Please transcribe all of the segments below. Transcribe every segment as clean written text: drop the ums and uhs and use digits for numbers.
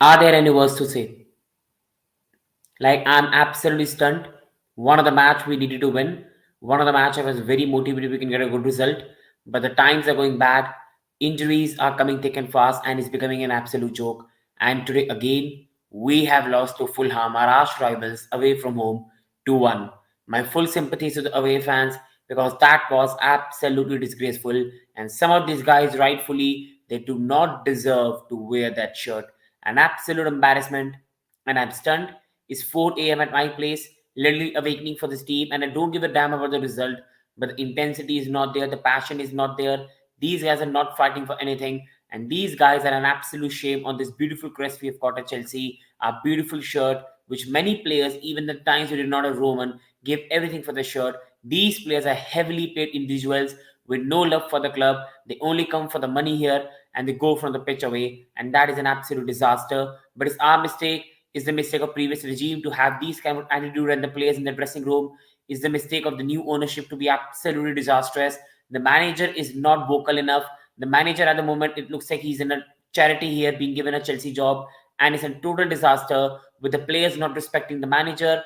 Are there any words to say? Like, I'm absolutely stunned. One of the match we needed to win. One of the match I was very motivated we can get a good result. But the times are going bad. Injuries are coming thick and fast, and it's becoming an absolute joke. And today again, we have lost to Fulham, our arch rivals, away from home 2-1. My full sympathies to the away fans because that was absolutely disgraceful. And some of these guys, rightfully, they do not deserve to wear that shirt. An absolute embarrassment. And I'm stunned. It's 4 a.m. at my place, literally awakening for this team, and I don't give a damn about the result. But the intensity is not there, the passion is not there. These guys are not fighting for anything, and these guys are an absolute shame on this beautiful crest we have got at Chelsea, our beautiful shirt, which many players, even the times we did not have Roman, give everything for the shirt. These players are heavily paid individuals with no love for the club. They only come for the money here and they go from the pitch away, and that is an absolute disaster. But it's our mistake, is the mistake of previous regime to have these kind of attitude and the players in the dressing room, is the mistake of the new ownership to be absolutely disastrous. The manager is not vocal enough. The manager at the moment, it looks like he's in a charity here being given a Chelsea job, and it's a total disaster with the players not respecting the manager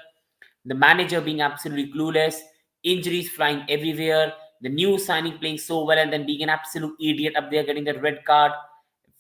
being absolutely clueless, injuries flying everywhere, the new signing playing so well and then being an absolute idiot up there getting the red card.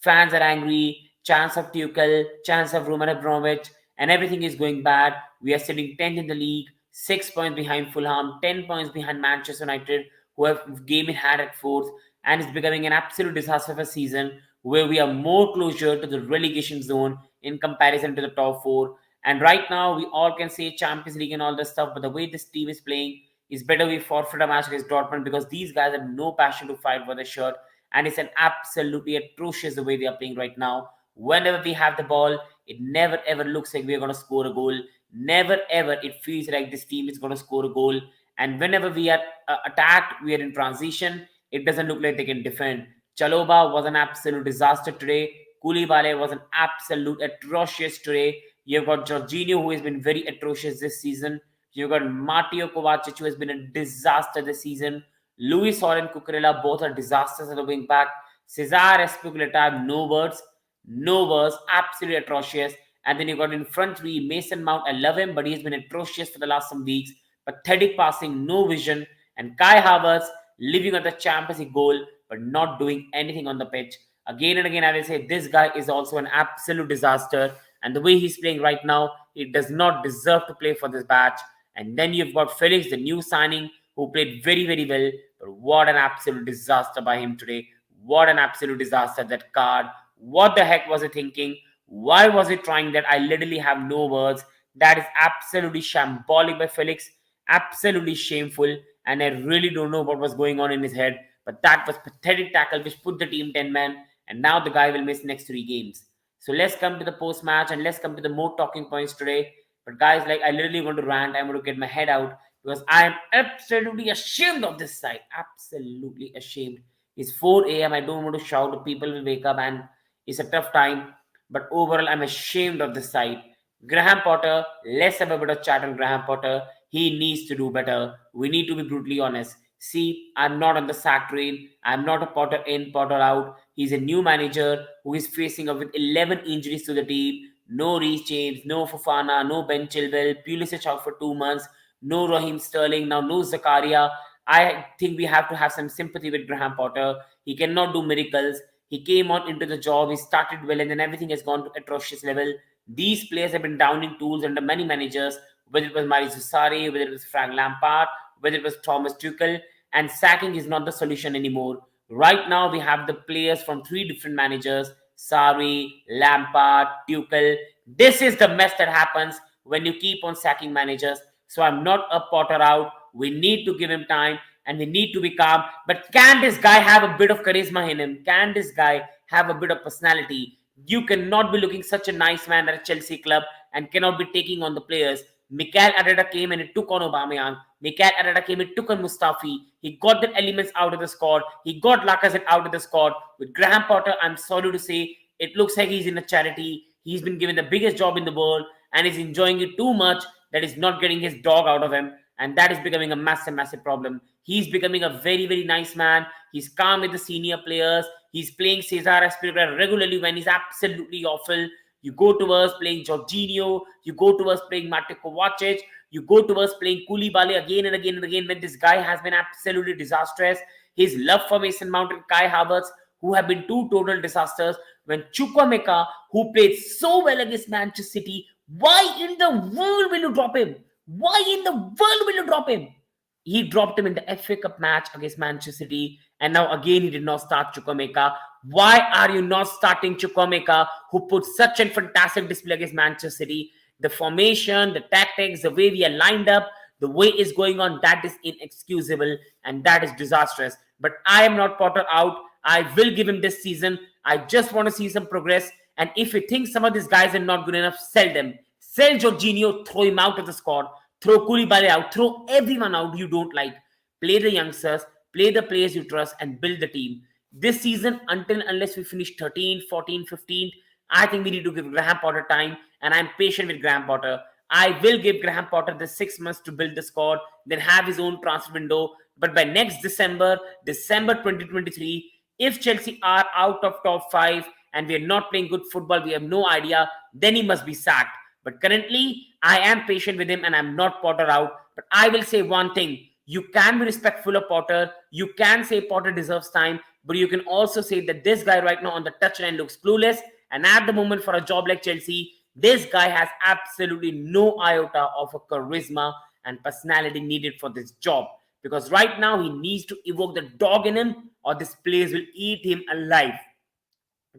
Fans are angry, chance of Tuchel, chance of Roman Abramovich, and everything is going bad. We are sitting 10th in the league, 6 points behind Fulham, 10 points behind Manchester United, who have game in hand at fourth, and it's becoming an absolute disaster of a season where we are more closer to the relegation zone in comparison to the top four. And right now, we all can say Champions League and all this stuff, but the way this team is playing is better we forfeit a match against Dortmund because these guys have no passion to fight for the shirt, and it's an absolutely atrocious the way they are playing right now. Whenever we have the ball, it never ever looks like we're going to score a goal. Never ever it feels like this team is going to score a goal. And whenever we are attacked, we are in transition. It doesn't look like they can defend. Chaloba was an absolute disaster today. Koulibaly was an absolute atrocious today. You've got Jorginho, who has been very atrocious this season. You've got Mateo Kovacic, who has been a disaster this season. Luis Hall and Cucurella, both are disasters at the wing back. Cesar Azpilicueta, no words. No words. Absolutely atrocious. And then you got in front three, Mason Mount. I love him, but he's been atrocious for the last some weeks. Pathetic passing, no vision. And Kai Havertz living on the Champions League goal, but not doing anything on the pitch. Again and again, I will say this guy is also an absolute disaster. And the way he's playing right now, he does not deserve to play for this batch. And then you've got Felix, the new signing, who played very, very well. But what an absolute disaster by him today. What an absolute disaster, that card. What the heck was he thinking? Why was he trying that? I literally have no words. That is absolutely shambolic by Felix. Absolutely shameful. And I really don't know what was going on in his head. But that was pathetic tackle which put the team 10 man. And now the guy will miss next 3 games. So let's come to the post match and let's come to the more talking points today. But guys, like, I literally want to rant. I want to get my head out because I am absolutely ashamed of this side. Absolutely ashamed. It's 4 a.m. I don't want to shout. People will wake up and it's a tough time. But overall, I'm ashamed of this side. Graham Potter, let's have a bit of chat on Graham Potter. He needs to do better. We need to be brutally honest. See, I'm not on the sack train. I'm not a Potter in, Potter out. He's a new manager who is facing up with 11 injuries to the team. No Reece James, no Fofana, no Ben Chilwell, Pulisic out for 2 months, no Raheem Sterling, now no Zakaria. I think we have to have some sympathy with Graham Potter. He cannot do miracles. He came on into the job, he started well, and then everything has gone to atrocious level. These players have been downing tools under many managers, whether it was Mauricio Sarri, whether it was Frank Lampard, whether it was Thomas Tuchel, and sacking is not the solution anymore. Right now, we have the players from 3 different managers: Sarri, Lampard, Tuchel. This is the mess that happens when you keep on sacking managers. So I'm not a Potter out. We need to give him time and we need to be calm. But can this guy have a bit of charisma in him? Can this guy have a bit of personality? You cannot be looking such a nice man at a Chelsea club and cannot be taking on the players. Mikel Arteta came and it took on Aubameyang. Mikel Arteta came and took on Mustafi. He got the elements out of the squad. He got Lacazette out of the squad. With Graham Potter, I'm sorry to say, it looks like he's in a charity. He's been given the biggest job in the world and is enjoying it too much that is not getting his dog out of him. And that is becoming a massive, massive problem. He's becoming a very, very nice man. He's calm with the senior players. He's playing Cesar Azpilicueta regularly when he's absolutely awful. You go towards playing Jorginho. You go towards playing Matej Kovacic. You go towards playing Koulibaly again and again and again when this guy has been absolutely disastrous. His love for Mason Mount and Kai Havertz, who have been two total disasters. When Chukwuemeka, who played so well against Manchester City, why in the world will you drop him? Why in the world will you drop him? He dropped him in the FA Cup match against Manchester City, and now again he did not start Chukwuemeka. Why are you not starting Chukwuemeka, who put such a fantastic display against Manchester City? The formation, the tactics, the way we are lined up, the way it's going on, that is inexcusable and that is disastrous. But I am not Potter out. I will give him this season. I just want to see some progress. And if you think some of these guys are not good enough, sell them. Sell Jorginho, throw him out of the squad. Throw Koulibaly out. Throw everyone out you don't like. Play the youngsters. Play the players you trust and build the team. This season, unless we finish 13th, 14th, 15th, I think we need to give Graham Potter time. And I'm patient with Graham Potter. I will give Graham Potter the 6 months to build the squad, then have his own transfer window. But by next December 2023, if Chelsea are out of top 5 and we are not playing good football, we have no idea, then he must be sacked. But currently, I am patient with him and I'm not Potter out. But I will say one thing. You can be respectful of Potter. You can say Potter deserves time. But you can also say that this guy right now on the touchline looks clueless. And at the moment for a job like Chelsea, this guy has absolutely no iota of a charisma and personality needed for this job. Because right now he needs to evoke the dog in him or this place will eat him alive.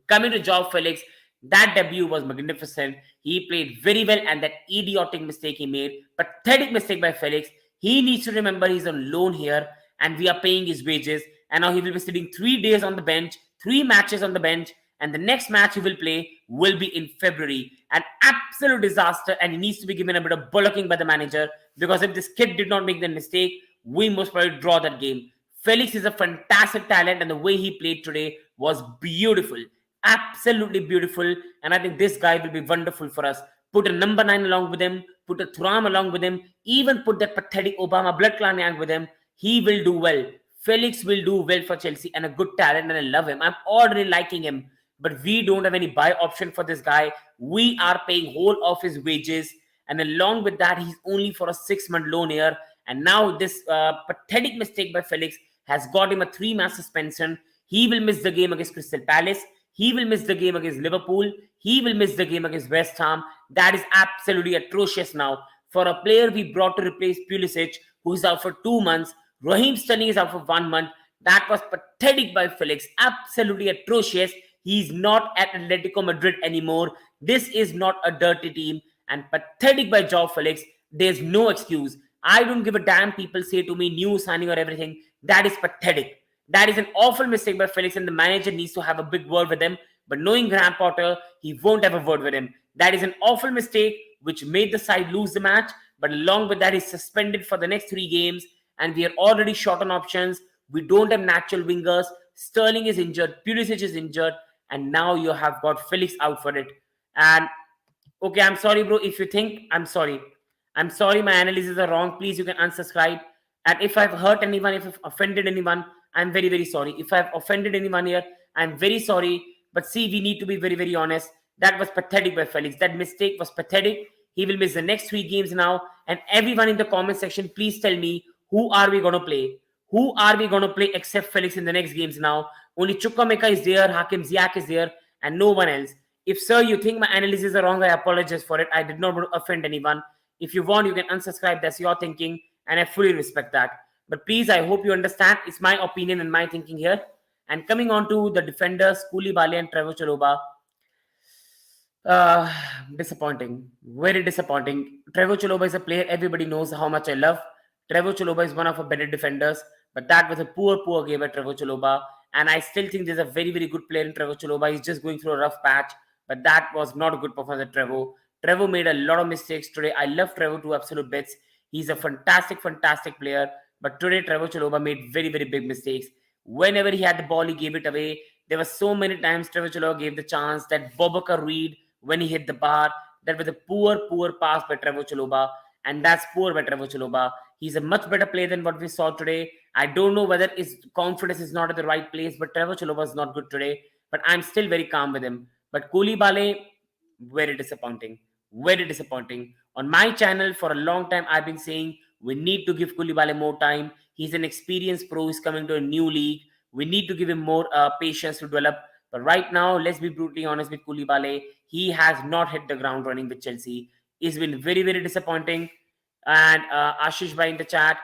Coming to João Félix, that debut was magnificent. He played very well and that idiotic mistake he made, pathetic mistake by Felix. He needs to remember he's on loan here and we are paying his wages. And now he will be sitting 3 days on the bench, 3 matches on the bench. And the next match he will play will be in February. An absolute disaster and he needs to be given a bit of bullocking by the manager because if this kid did not make the mistake, we must probably draw that game. Felix is a fantastic talent and the way he played today was beautiful. Absolutely beautiful. And I think this guy will be wonderful for us. Put a number 9 along with him. Put a Thuram along with him. Even put that pathetic Obama blood clan gang with him. He will do well. Felix will do well for Chelsea and a good talent and I love him. I'm already liking him. But we don't have any buy option for this guy. We are paying whole of his wages. And along with that, he's only for a 6-month loan here. And now this pathetic mistake by Felix has got him a 3-match suspension. He will miss the game against Crystal Palace. He will miss the game against Liverpool. He will miss the game against West Ham. That is absolutely atrocious now. For a player we brought to replace Pulisic, who is out for 2 months. Raheem Sterling is out for 1 month. That was pathetic by Felix. Absolutely atrocious. He's not at Atletico Madrid anymore. This is not a dirty team. And pathetic by João Félix. There's no excuse. I don't give a damn people say to me new signing or everything. That is pathetic. That is an awful mistake by Felix and the manager needs to have a big word with him. But knowing Graham Potter, he won't have a word with him. That is an awful mistake which made the side lose the match. But along with that, he's suspended for the next 3 games. And we are already short on options. We don't have natural wingers. Sterling is injured. Pulisic is injured. And now you have got Felix out for it. And okay, I'm sorry, bro. If you think, I'm sorry. I'm sorry my analyses are wrong. Please, you can unsubscribe. And if I've hurt anyone, if I've offended anyone, I'm very, very sorry. If I've offended anyone here, I'm very sorry. But see, we need to be very, very honest. That was pathetic by Felix. That mistake was pathetic. He will miss the next 3 games now. And everyone in the comment section, please tell me, who are we going to play? Who are we going to play except Felix in the next games now? Only Chukwuemeka is there, Hakim Ziyech is there, and no one else. If, sir, you think my analysis are wrong, I apologize for it. I did not want to offend anyone. If you want, you can unsubscribe. That's your thinking, and I fully respect that. But please, I hope you understand. It's my opinion and my thinking here. And coming on to the defenders, Koulibaly and Trevoh Chalobah. Disappointing. Very disappointing. Trevoh Chalobah is a player everybody knows how much I love. Trevoh Chalobah is one of our better defenders. But that was a poor game by Trevoh Chalobah. And I still think there's a very, very good player in Trevoh Chalobah. He's just going through a rough patch. But that was not a good performance at Trevoh. Trevoh made a lot of mistakes today. I love Trevoh to absolute bits. He's a fantastic player. But today, Trevoh Chalobah made very, very big mistakes. Whenever he had the ball, he gave it away. There were so many times Trevoh Chalobah gave the chance. That Bobakar Reed, when he hit the bar, that was a poor pass by Trevoh Chalobah. And that's poor by Trevoh Chalobah. He's a much better player than what we saw today. I don't know whether his confidence is not at the right place, but Trevoh Chalobah is not good today. But I'm still very calm with him. But Koulibaly, Very disappointing. Very disappointing. On my channel, for a long time, I've been saying we need to give Koulibaly more time. He's an experienced pro. He's coming to a new league. We need to give him more patience to develop. But right now, let's be brutally honest with Koulibaly. He has not hit the ground running with Chelsea. It's been very, very disappointing. And आशीष भाई in the chat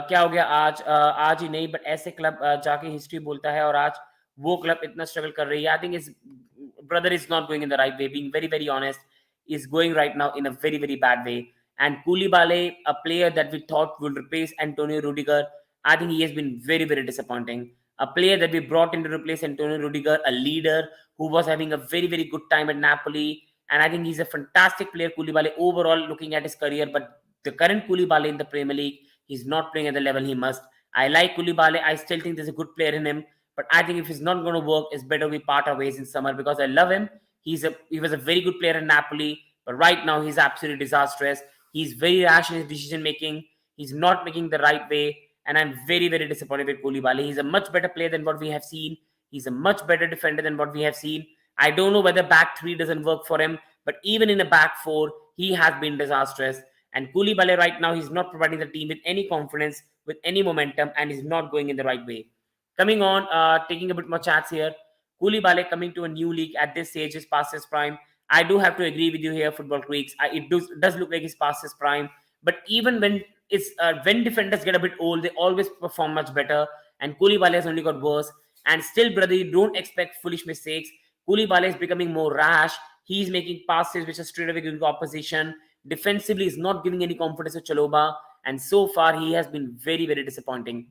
क्या हो गया आज आज ही नहीं but ऐसे club जाके history बोलता है और आज वो क्लब इतना स्ट्रगल कर रही है I think is brother is not going in the right way. Being very, very honest, is going right now in a very, very bad way. And Koulibaly, a player that we thought would replace Antonio Rudiger, I think he has been very, very disappointing. A player that we brought in to replace Antonio Rudiger, a leader who was having a very, very good time at Napoli. And I think he's a fantastic player, Koulibaly, overall looking at his career. But the current Koulibaly in the Premier League, he's not playing at the level he must. I like Koulibaly. I still think there's a good player in him. But I think if it's not going to work, it's better we part our ways in summer because I love him. He was a very good player in Napoli, but right now he's absolutely disastrous. He's very rash in his decision making. He's not making the right way, and I'm very, very disappointed with Koulibaly. He's a much better player than what we have seen. He's a much better defender than what we have seen. I don't know whether back three doesn't work for him, but even in a back four, he has been disastrous. And Koulibaly right now, he's not providing the team with any confidence, with any momentum, and he's not going in the right way. Coming on, taking a bit more chats here. Koulibaly coming to a new league at this stage is past his prime. I do have to agree with you here, football freaks. It does look like he's past his prime. But even when defenders get a bit old, they always perform much better. And Koulibaly has only got worse. And still, brother, you don't expect foolish mistakes. Koulibaly is becoming more rash. He's making passes which are straight away giving opposition. Defensively, he's not giving any confidence to Chaloba. And so far, he has been very, very disappointing.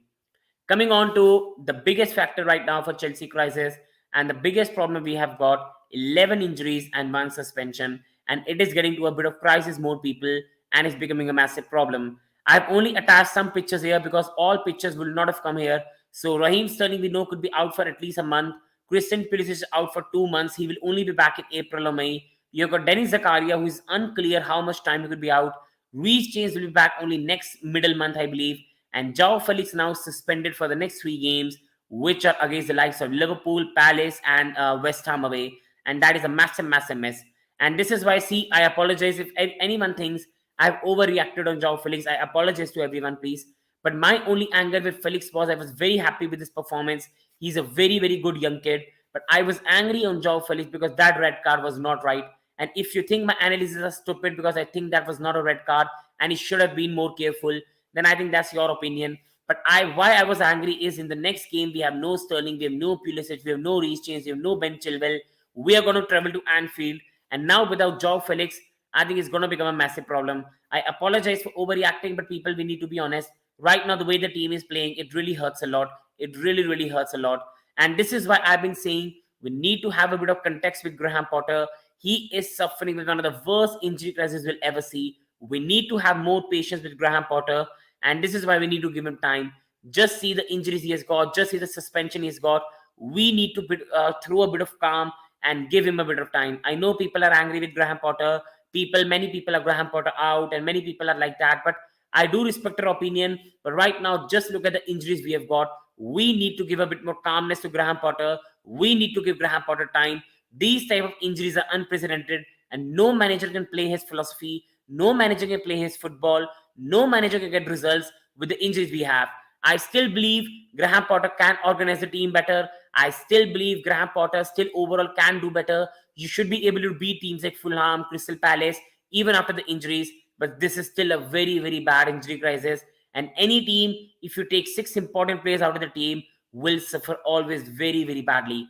Coming on to the biggest factor right now for Chelsea crisis and the biggest problem we have got 11 injuries and one suspension, and it is getting to a bit of crisis more people and it's becoming a massive problem. I've only attached some pictures here because all pictures will not have come here. So Raheem Sterling we know could be out for at least a month. Christian Pulisic is out for 2 months. He will only be back in April or May. You've got Denis Zakaria, who is unclear how much time he could be out. Reece James will be back only next middle month, I believe. And João Félix now suspended for the next 3 games, which are against the likes of Liverpool, Palace, and West Ham away. And that is a massive, massive mess. And this is why, see, I apologize if anyone thinks I've overreacted on João Félix. I apologize to everyone, please. But my only anger with Felix was I was very happy with his performance. He's a very, very good young kid. But I was angry on João Félix because that red card was not right. And if you think my analysis are stupid because I think that was not a red card and he should have been more careful, then I think that's your opinion. But why I was angry is in the next game, we have no Sterling, we have no Pulisic, we have no Reece James, we have no Ben Chilwell. We are going to travel to Anfield. And now without João Felix, I think it's going to become a massive problem. I apologize for overreacting, but people, we need to be honest. Right now, the way the team is playing, it really hurts a lot. It really, really hurts a lot. And this is why I've been saying we need to have a bit of context with Graham Potter. He is suffering with one of the worst injury crises we'll ever see. We need to have more patience with Graham Potter. And this is why we need to give him time. Just see the injuries he has got. Just see the suspension he's got. We need to throw a bit of calm and give him a bit of time. I know people are angry with Graham Potter. Many people are Graham Potter out and many people are like that. But I do respect your opinion. But right now, just look at the injuries we have got. We need to give a bit more calmness to Graham Potter. We need to give Graham Potter time. These type of injuries are unprecedented and no manager can play his philosophy. No manager can play his football. No manager can get results with the injuries we have. I still believe Graham Potter can organize the team better. I still believe Graham Potter still overall can do better. You should be able to beat teams like Fulham, Crystal Palace, even after the injuries. But this is still a very, very bad injury crisis. And any team, if you take 6 important players out of the team, will suffer always very, very badly.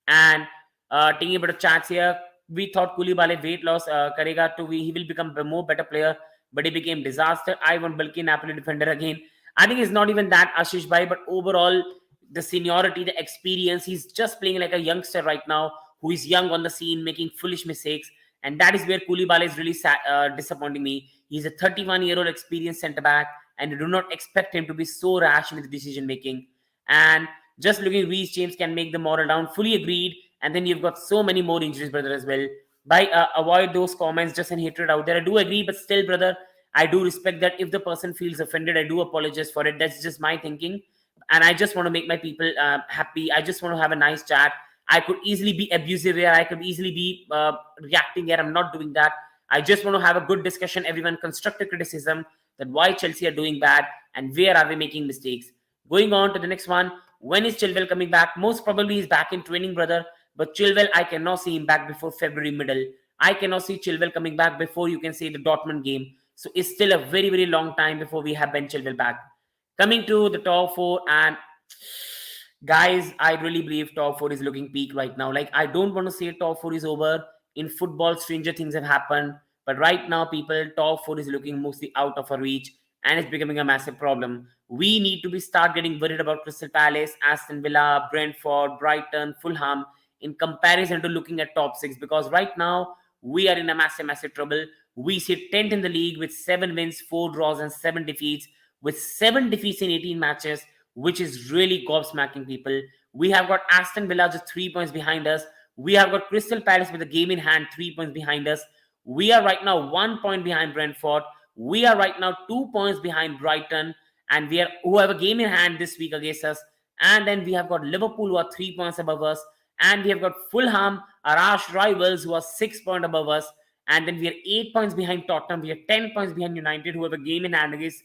And taking a bit of chance here, we thought Koulibaly weight loss karega to he will become a more better player, but he became disaster. I want bulky Napoli defender again. I think it's not even that Ashish Bhai, but overall the seniority, the experience. He's just playing like a youngster right now, who is young on the scene, making foolish mistakes, and that is where Koulibaly is really disappointing me. He's a 31-year-old experienced centre back, and you do not expect him to be so rash with decision making. And just looking, Reece James can make the moral down. Fully agreed. And then you've got so many more injuries, brother, as well. By avoid those comments, just an hatred out there. I do agree, but still, brother, I do respect that. If the person feels offended, I do apologize for it. That's just my thinking. And I just want to make my people happy. I just want to have a nice chat. I could easily be abusive here. I could easily be reacting here. I'm not doing that. I just want to have a good discussion, everyone, constructive criticism that why Chelsea are doing bad and where are we making mistakes. Going on to the next one, when is Chilwell coming back? Most probably he's back in training, brother. But Chilwell, I cannot see him back before February middle. I cannot see Chilwell coming back before you can say the Dortmund game. So it's still a very, very long time before we have Ben Chilwell back. Coming to the top four, and guys, I really believe top four is looking peak right now. Like, I don't want to say top four is over. In football, stranger things have happened. But right now, people, top four is looking mostly out of our reach, and it's becoming a massive problem. We need to be start getting worried about Crystal Palace, Aston Villa, Brentford, Brighton, Fulham in comparison to looking at top six, because right now we are in a massive, massive trouble. We sit 10th in the league with 7 wins, 4 draws, and 7 defeats, with 7 defeats in 18 matches, which is really gobsmacking, people. We have got Aston Villa just 3 points behind us. We have got Crystal Palace with a game in hand, 3 points behind us. We are right now 1 point behind Brentford. We are right now 2 points behind Brighton, and we are who have a game in hand this week against us. And then we have got Liverpool, who are 3 points above us, and we have got Fulham, our arch rivals, who are 6 points above us. And then we are 8 points behind Tottenham. We are 10 points behind United, who have a game in hand against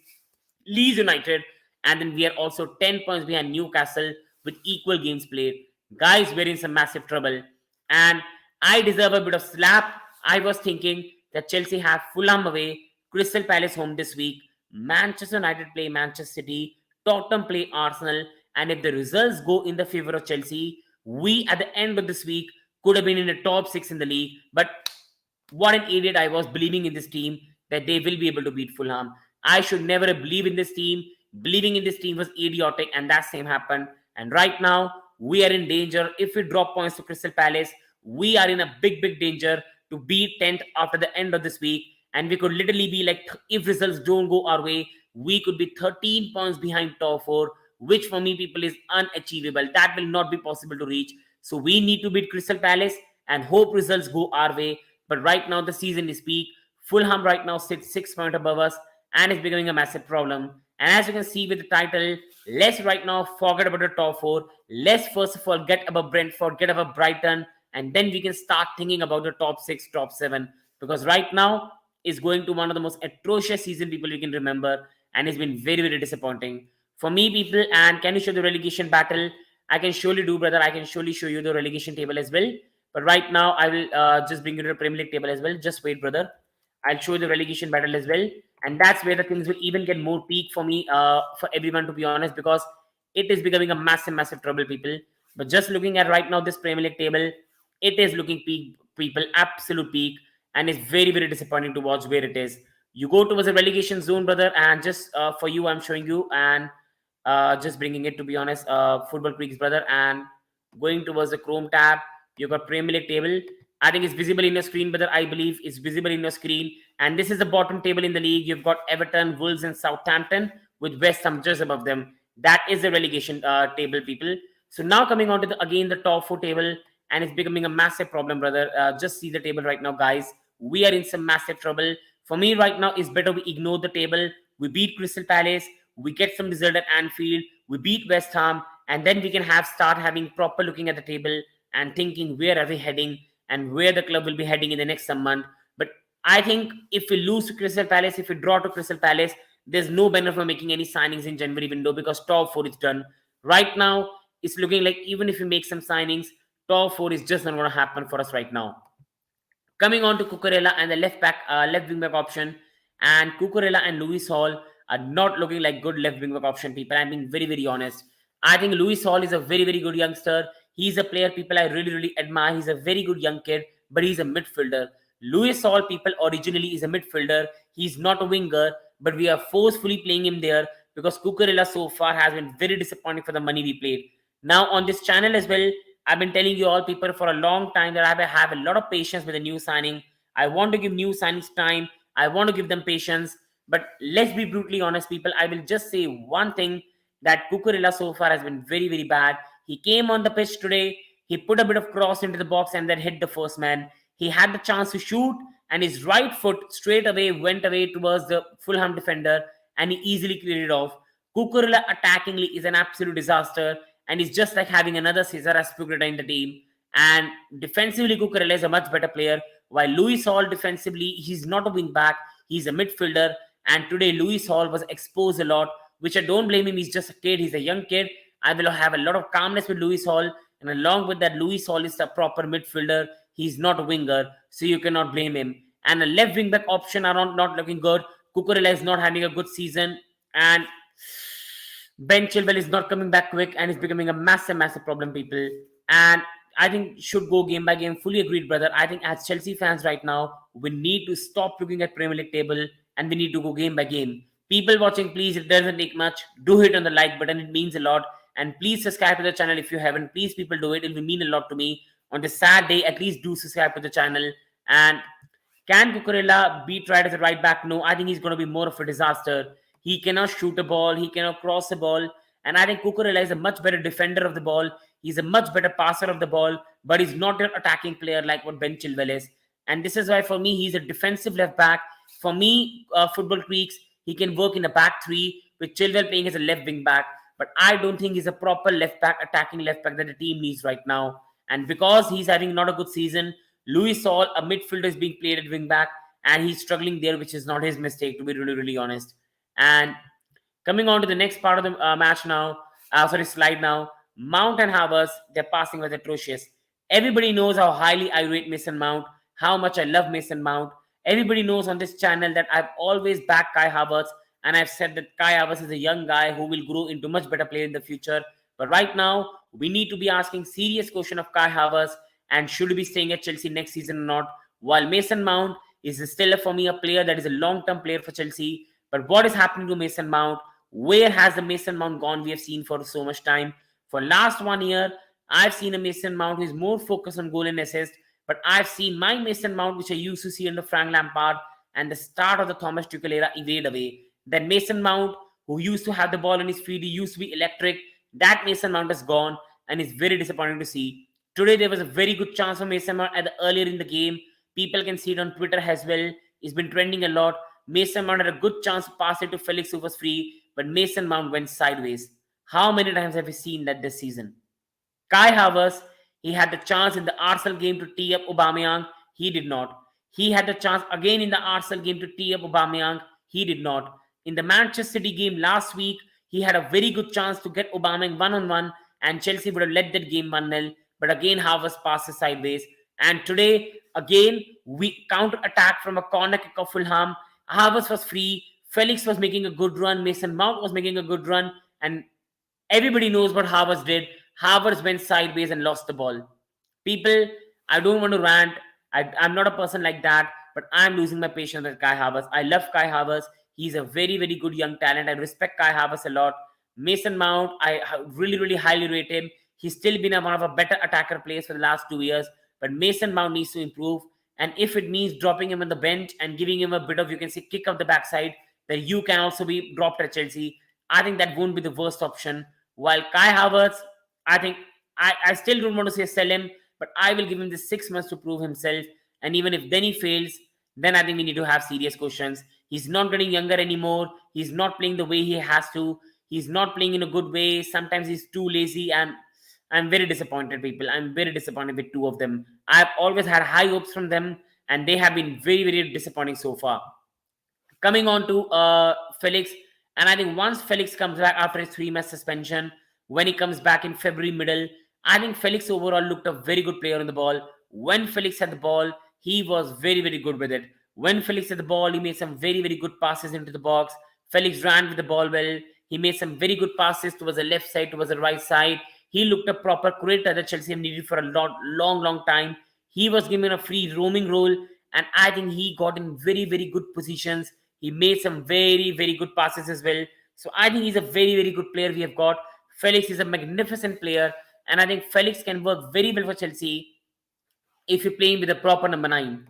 Leeds United. And then we are also 10 points behind Newcastle with equal games played. Guys, we're in some massive trouble. And I deserve a bit of slap. I was thinking that Chelsea have Fulham away, Crystal Palace home this week, Manchester United play Manchester City, Tottenham play Arsenal. And if the results go in the favor of Chelsea, we at the end of this week could have been in the top 6 in the league. But what an idiot I was, believing in this team that they will be able to beat Fulham. I should never have believed in this team. Believing in this team was idiotic, and that same happened. And right now, we are in danger. If we drop points to Crystal Palace, we are in a big, big danger to beat 10th after the end of this week. And we could literally be like, if results don't go our way, we could be 13 points behind top 4, which for me, people, is unachievable. That will not be possible to reach. So we need to beat Crystal Palace and hope results go our way. But right now, the season is peak. Fulham right now sits 6 points above us, and it's becoming a massive problem. And as you can see with the title, let's right now forget about the top 4. Let's first of all get above Brentford, get above Brighton, and then we can start thinking about the top 6, top 7. Because right now is going to one of the most atrocious season people we can remember, and it's been very, very disappointing. For me, people, and can you show the relegation battle? I can surely do, brother. I can surely show you the relegation table as well. But right now, I will just bring you to the Premier League table as well. Just wait, brother. I'll show you the relegation battle as well. And that's where the things will even get more peak for me, for everyone, to be honest, because it is becoming a massive, massive trouble, people. But just looking at right now this Premier League table, it is looking peak, people, absolute peak. And it's very, very disappointing to watch where it is. You go towards the relegation zone, brother, and just for you, I'm showing you, and just bringing it, to be honest, Football Creeks, brother, and going towards the Chrome tab, you've got Premier League table. I think it's visible in your screen, brother. I believe it's visible in your screen. And this is the bottom table in the league. You've got Everton, Wolves, and Southampton with West Ham just above them. That is the relegation table, people. So now coming on to again the top 4 table, and it's becoming a massive problem, brother. Just see the table right now, guys. We are in some massive trouble. For me right now, it's better we ignore the table. We beat Crystal Palace. We get some result at Anfield. We beat West Ham, and then we can start having proper looking at the table and thinking where are we heading and where the club will be heading in the next some month. But I think if we lose to Crystal Palace, if we draw to Crystal Palace, there's no benefit for making any signings in January window, because top 4 is done. Right now, it's looking like even if we make some signings, top 4 is just not going to happen for us right now. Coming on to Cucurella and the left wing back option, and Cucurella and Lewis Hall are not looking like good left wing back option, people. I'm being very, very honest. I think Lewis Hall is a very, very good youngster. He's a player, people, I really, really admire. He's a very good young kid, but he's a midfielder. Lewis Hall, people, originally is a midfielder. He's not a winger, but we are forcefully playing him there because Cucurella so far has been very disappointing for the money we played. Now on this channel as well, I've been telling you all, people, for a long time that I have a lot of patience with a new signing. I want to give new signings time. I want to give them patience. But let's be brutally honest, people. I will just say one thing, that Cucurella so far has been very, very bad. He came on the pitch today. He put a bit of cross into the box and then hit the first man. He had the chance to shoot, and his right foot straight away went away towards the Fulham defender, and he easily cleared it off. Cucurella attackingly is an absolute disaster, and it's just like having another Cesar Azpilicueta in the team. And defensively, Cucurella is a much better player. While Luis Hall defensively, he's not a wing back, he's a midfielder. And today, Luis Hall was exposed a lot, which I don't blame him. He's just a kid, he's a young kid. I will have a lot of calmness with Luis Hall. And along with that, Luis Hall is a proper midfielder. He's not a winger, so you cannot blame him. And a left wing back option are not looking good. Cucurella is not having a good season. And Ben Chilwell is not coming back quick and is becoming a massive, massive problem, people. And I think should go game by game. Fully agreed, brother. I think as Chelsea fans right now, we need to stop looking at Premier League table and we need to go game by game. People watching, please, it doesn't take much. Do hit on the like button. It means a lot. And please subscribe to the channel if you haven't. Please, people, do it. It will mean a lot to me. On this sad day, at least do subscribe to the channel. And can Cucurella be tried as a right back? No, I think he's going to be more of a disaster. He cannot shoot a ball. He cannot cross a ball. And I think Cucurella is a much better defender of the ball. He's a much better passer of the ball. But he's not an attacking player like what Ben Chilwell is. And this is why, for me, he's a defensive left back. For me, Football Creeks, he can work in a back three with Chilwell playing as a left wing back. But I don't think he's a proper left back, attacking left back that the team needs right now. And because he's having not a good season, Luis Hall, a midfielder, is being played at wing back, and he's struggling there, which is not his mistake, to be really, really honest. And coming on to the next part of the match now, slide now. Mount and Havertz, their passing was atrocious. Everybody knows how highly I rate Mason Mount, how much I love Mason Mount. Everybody knows on this channel that I've always backed Kai Havertz, and I've said that Kai Havertz is a young guy who will grow into much better player in the future. But right now, we need to be asking serious question of Kai Havertz and should he be staying at Chelsea next season or not. While Mason Mount is still, for me, a player that is a long-term player for Chelsea. But what is happening to Mason Mount? Where has the Mason Mount gone? We have seen for so much time. For last 1 year, I've seen a Mason Mount who is more focused on goal and assist. But I've seen my Mason Mount, which I used to see under Frank Lampard and the start of the Thomas Tuchel era, evade away. That Mason Mount, who used to have the ball on his feet, he used to be electric. That Mason Mount is gone, and it's very disappointing to see. Today, there was a very good chance for Mason Mount earlier in the game. People can see it on Twitter as well. It's been trending a lot. Mason Mount had a good chance to pass it to Felix, who was free, but Mason Mount went sideways. How many times have we seen that this season? Kai Havertz, he had the chance in the Arsenal game to tee up Aubameyang. He did not. He had the chance again in the Arsenal game to tee up Aubameyang. He did not. In the Manchester City game last week, he had a very good chance to get Aubameyang one-on-one, and Chelsea would have led that game 1-0. But again, Havertz passes sideways. And today, again, we counter-attack from a corner kick of Fulham. Havertz was free. Felix was making a good run. Mason Mount was making a good run. And everybody knows what Havertz did. Havertz went sideways and lost the ball. People, I don't want to rant. I'm not a person like that. But I'm losing my patience with Kai Havertz. I love Kai Havertz. He's a very, very good young talent. I respect Kai Havertz a lot. Mason Mount, I really, really highly rate him. He's still been one of a better attacker players for the last 2 years. But Mason Mount needs to improve. And if it means dropping him on the bench and giving him a bit of, you can say, kick up the backside, that you can also be dropped at Chelsea, I think that won't be the worst option. While Kai Havertz, I think, I still don't want to say sell him, but I will give him this 6 months to prove himself. And even if then he fails, then I think we need to have serious questions. He's not getting younger anymore. He's not playing the way he has to. He's not playing in a good way. Sometimes he's too lazy, and I'm very disappointed, people. I'm very disappointed with two of them. I've always had high hopes from them, and they have been very, very disappointing so far. Coming on to Felix, and I think once Felix comes back after his 3-match suspension, when he comes back in February middle, I think Felix overall looked a very good player on the ball. When Felix had the ball, he was very, very good with it. When Felix had the ball, he made some very, very good passes into the box. Felix ran with the ball well. He made some very good passes towards the left side, towards the right side. He looked a proper creator that Chelsea have needed for a long time. He was given a free roaming role, and I think he got in very, very good positions. He made some very, very good passes as well. So I think he's a very, very good player we have got. Felix is a magnificent player, and I think Felix can work very well for Chelsea if you play him with a proper number 9.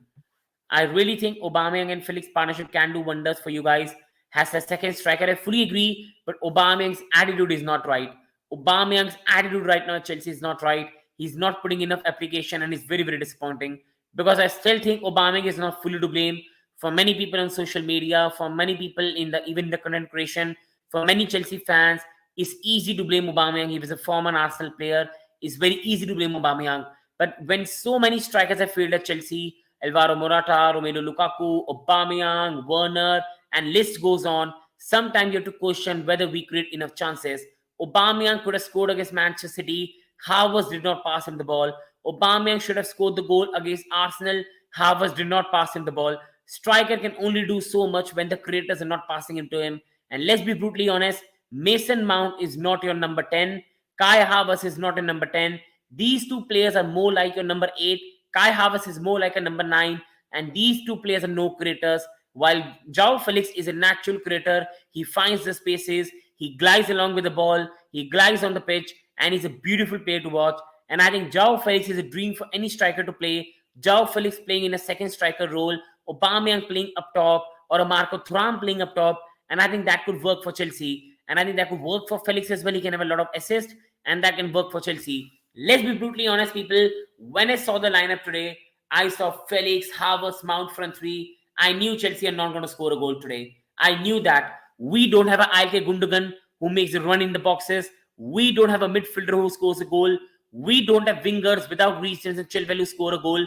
I really think Aubameyang and Felix partnership can do wonders for you guys. Has a second striker, I fully agree, but Aubameyang's attitude is not right. Aubameyang's attitude right now at Chelsea is not right. He's not putting enough application, and it's very, very disappointing, because I still think Aubameyang is not fully to blame. For many people on social media, for many people in even the content creation, for many Chelsea fans, it's easy to blame Aubameyang. He was a former Arsenal player. It's very easy to blame Aubameyang. But when so many strikers have failed at Chelsea, Alvaro Morata, Romelu Lukaku, Aubameyang, Werner, and list goes on, sometimes you have to question whether we create enough chances. Aubameyang could have scored against Manchester City. Havertz did not pass him the ball. Aubameyang should have scored the goal against Arsenal. Havertz did not pass him the ball. Striker can only do so much when the creators are not passing him to him. And let's be brutally honest, Mason Mount is not your number 10. Kai Havertz is not a number 10. These two players are more like your number 8. Kai Havertz is more like a number 9. And these two players are no creators. While João Felix is a natural creator, he finds the spaces, he glides along with the ball, he glides on the pitch, and he's a beautiful player to watch. And I think João Felix is a dream for any striker to play. João Felix playing in a second striker role, Aubameyang playing up top, or a Marco Thuram playing up top, and I think that could work for Chelsea. And I think that could work for Felix as well. He can have a lot of assists, and that can work for Chelsea. Let's be brutally honest, people. When I saw the lineup today, I saw Felix, Havertz, Mount front three. I knew Chelsea are not going to score a goal today. I knew that. We don't have an Ilkay Gundogan who makes a run in the boxes. We don't have a midfielder who scores a goal. We don't have wingers without Reece James and Chilwell who score a goal.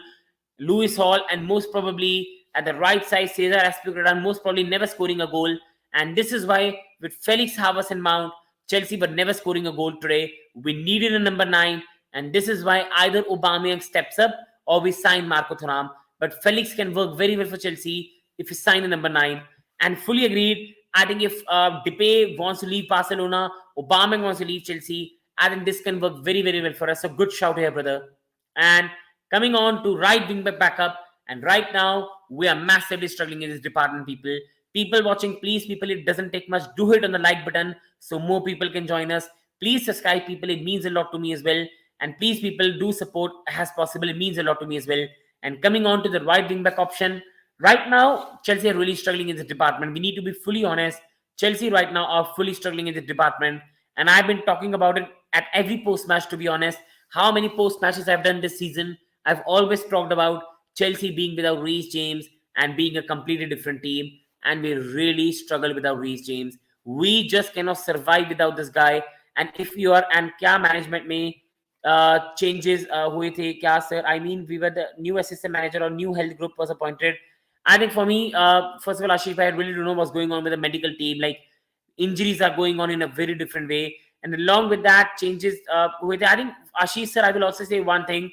Lewis Hall and most probably at the right side, Cesar Azpilicueta most probably never scoring a goal. And this is why with Felix, Havertz and Mount, Chelsea were never scoring a goal today. We needed a number 9. And this is why either Aubameyang steps up or we sign Marco Thuram. But Felix can work very well for Chelsea if he sign a number 9. And fully agreed, I think if Depay wants to leave Barcelona, Aubameyang wants to leave Chelsea, I think this can work very, very well for us. So good shout here, brother. And coming on to right wing back backup. And right now, we are massively struggling in this department, people. People watching, please, people, it doesn't take much. Do hit on the like button so more people can join us. Please subscribe, people. It means a lot to me as well. And please, people, do support as possible. It means a lot to me as well. And coming on to the right wing back option. Right now, Chelsea are really struggling in this department. We need to be fully honest. Chelsea right now are fully struggling in this department. And I've been talking about it at every post-match, to be honest. How many post-matches I've done this season. I've always talked about Chelsea being without Reece James and being a completely different team. And we really struggle without Reece James. We just cannot survive without this guy. And if you are, and kya management may changes हुए थे क्या sir? I mean, we were the new assistant manager or new health group was appointed. I think for me, first of all, Ashish, I really don't know what's going on with the medical team. Like injuries are going on in a very different way, and along with that, changes. With I think Ashish sir, I will also say one thing.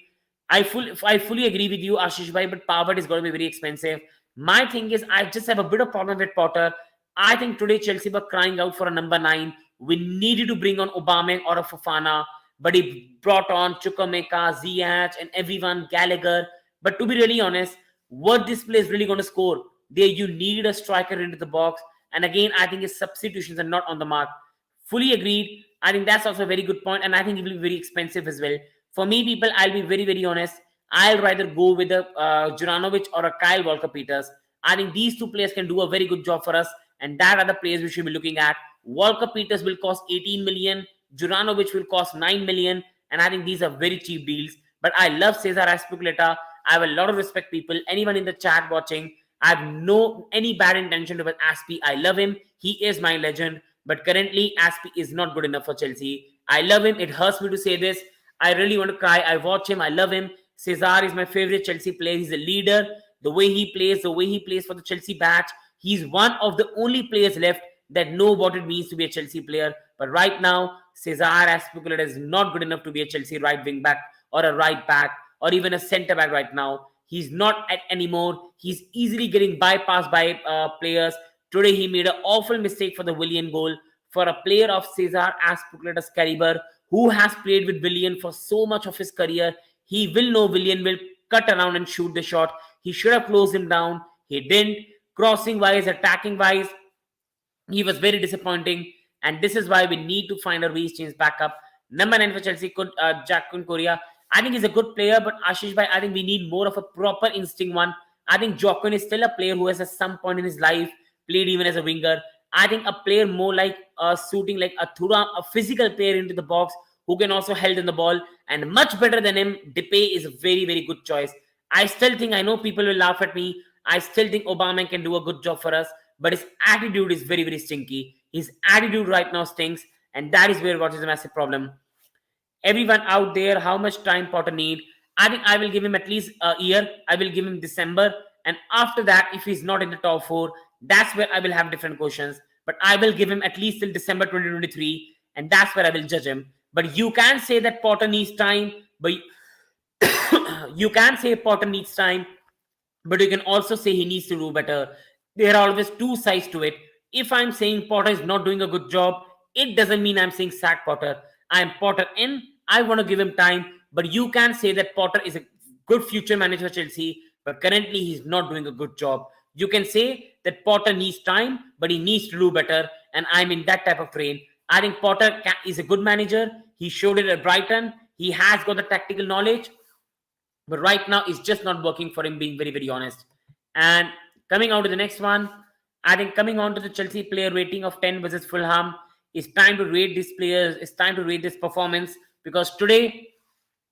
I fully agree with you, Ashish bhai, but Pavard is going to be very expensive. My thing is, I just have a bit of problem with Potter. I think today Chelsea were crying out for a number 9. We needed to bring on Aubameyang or a Fofana, but he brought on Chukwuemeka, Ziyech, and everyone, Gallagher. But to be really honest, what this play is really going to score, there you need a striker into the box. And again, I think his substitutions are not on the mark. Fully agreed. I think that's also a very good point, and I think it will be very expensive as well. For me, people, I'll be very, very honest. I'll rather go with a Juranovic or a Kyle Walker-Peters. I think these two players can do a very good job for us, and that are the players we should be looking at. Walker-Peters will cost 18 million. Juranovic will cost 9 million, and I think these are very cheap deals. But I love Cesar Azpilicueta. I have a lot of respect, people. Anyone in the chat watching, I have no any bad intention towards Aspi. I love him. He is my legend. But currently, Aspi is not good enough for Chelsea. I love him. It hurts me to say this. I really want to cry. I watch him. I love him. Cesar is my favorite Chelsea player. He's a leader. The way he plays for the Chelsea batch, he's one of the only players left that know what it means to be a Chelsea player. But right now, Cesar Azpilicueta is not good enough to be a Chelsea right wing back or a right back or even a centre back right now. He's not at anymore. He's easily getting bypassed by players. Today, he made an awful mistake for the Willian goal. For a player of Cesar Azpilicueta's caliber, who has played with Willian for so much of his career, he will know Willian will cut around and shoot the shot. He should have closed him down. He didn't. Crossing wise, attacking wise, he was very disappointing. And this is why we need to find a Reece James backup. Number 9 for Chelsea, Jack Korea. I think he's a good player, but Ashish bhai, I think we need more of a proper instinct one. I think Jokun is still a player who has at some point in his life played even as a winger. I think a player more like suiting like a Thuram, a physical player into the box who can also hold in the ball, and much better than him, Depay is a very, very good choice. I still think, I know people will laugh at me, I still think Aubameyang can do a good job for us, but his attitude is very, very stinky. His attitude right now stinks, and that is where what is a massive problem. Everyone out there, how much time Potter need? I think I will give him at least a year. I will give him December. And after that, if he's not in the top four, that's where I will have different questions. But I will give him at least till December 2023. And that's where I will judge him. But you can say that Potter needs time. But you can say Potter needs time. But you can also say he needs to do better. There are always two sides to it. If I'm saying Potter is not doing a good job, it doesn't mean I'm saying sack Potter. I'm Potter in. I want to give him time. But you can say that Potter is a good future manager for Chelsea, but currently he's not doing a good job. You can say that Potter needs time, but he needs to do better. And I'm in that type of train. I think Potter is a good manager. He showed it at Brighton. He has got the tactical knowledge. But right now, it's just not working for him, being very, very honest. And coming on to the next one, I think coming on to the Chelsea player rating of 10 versus Fulham, it's time to rate these players. It's time to rate this performance, because today,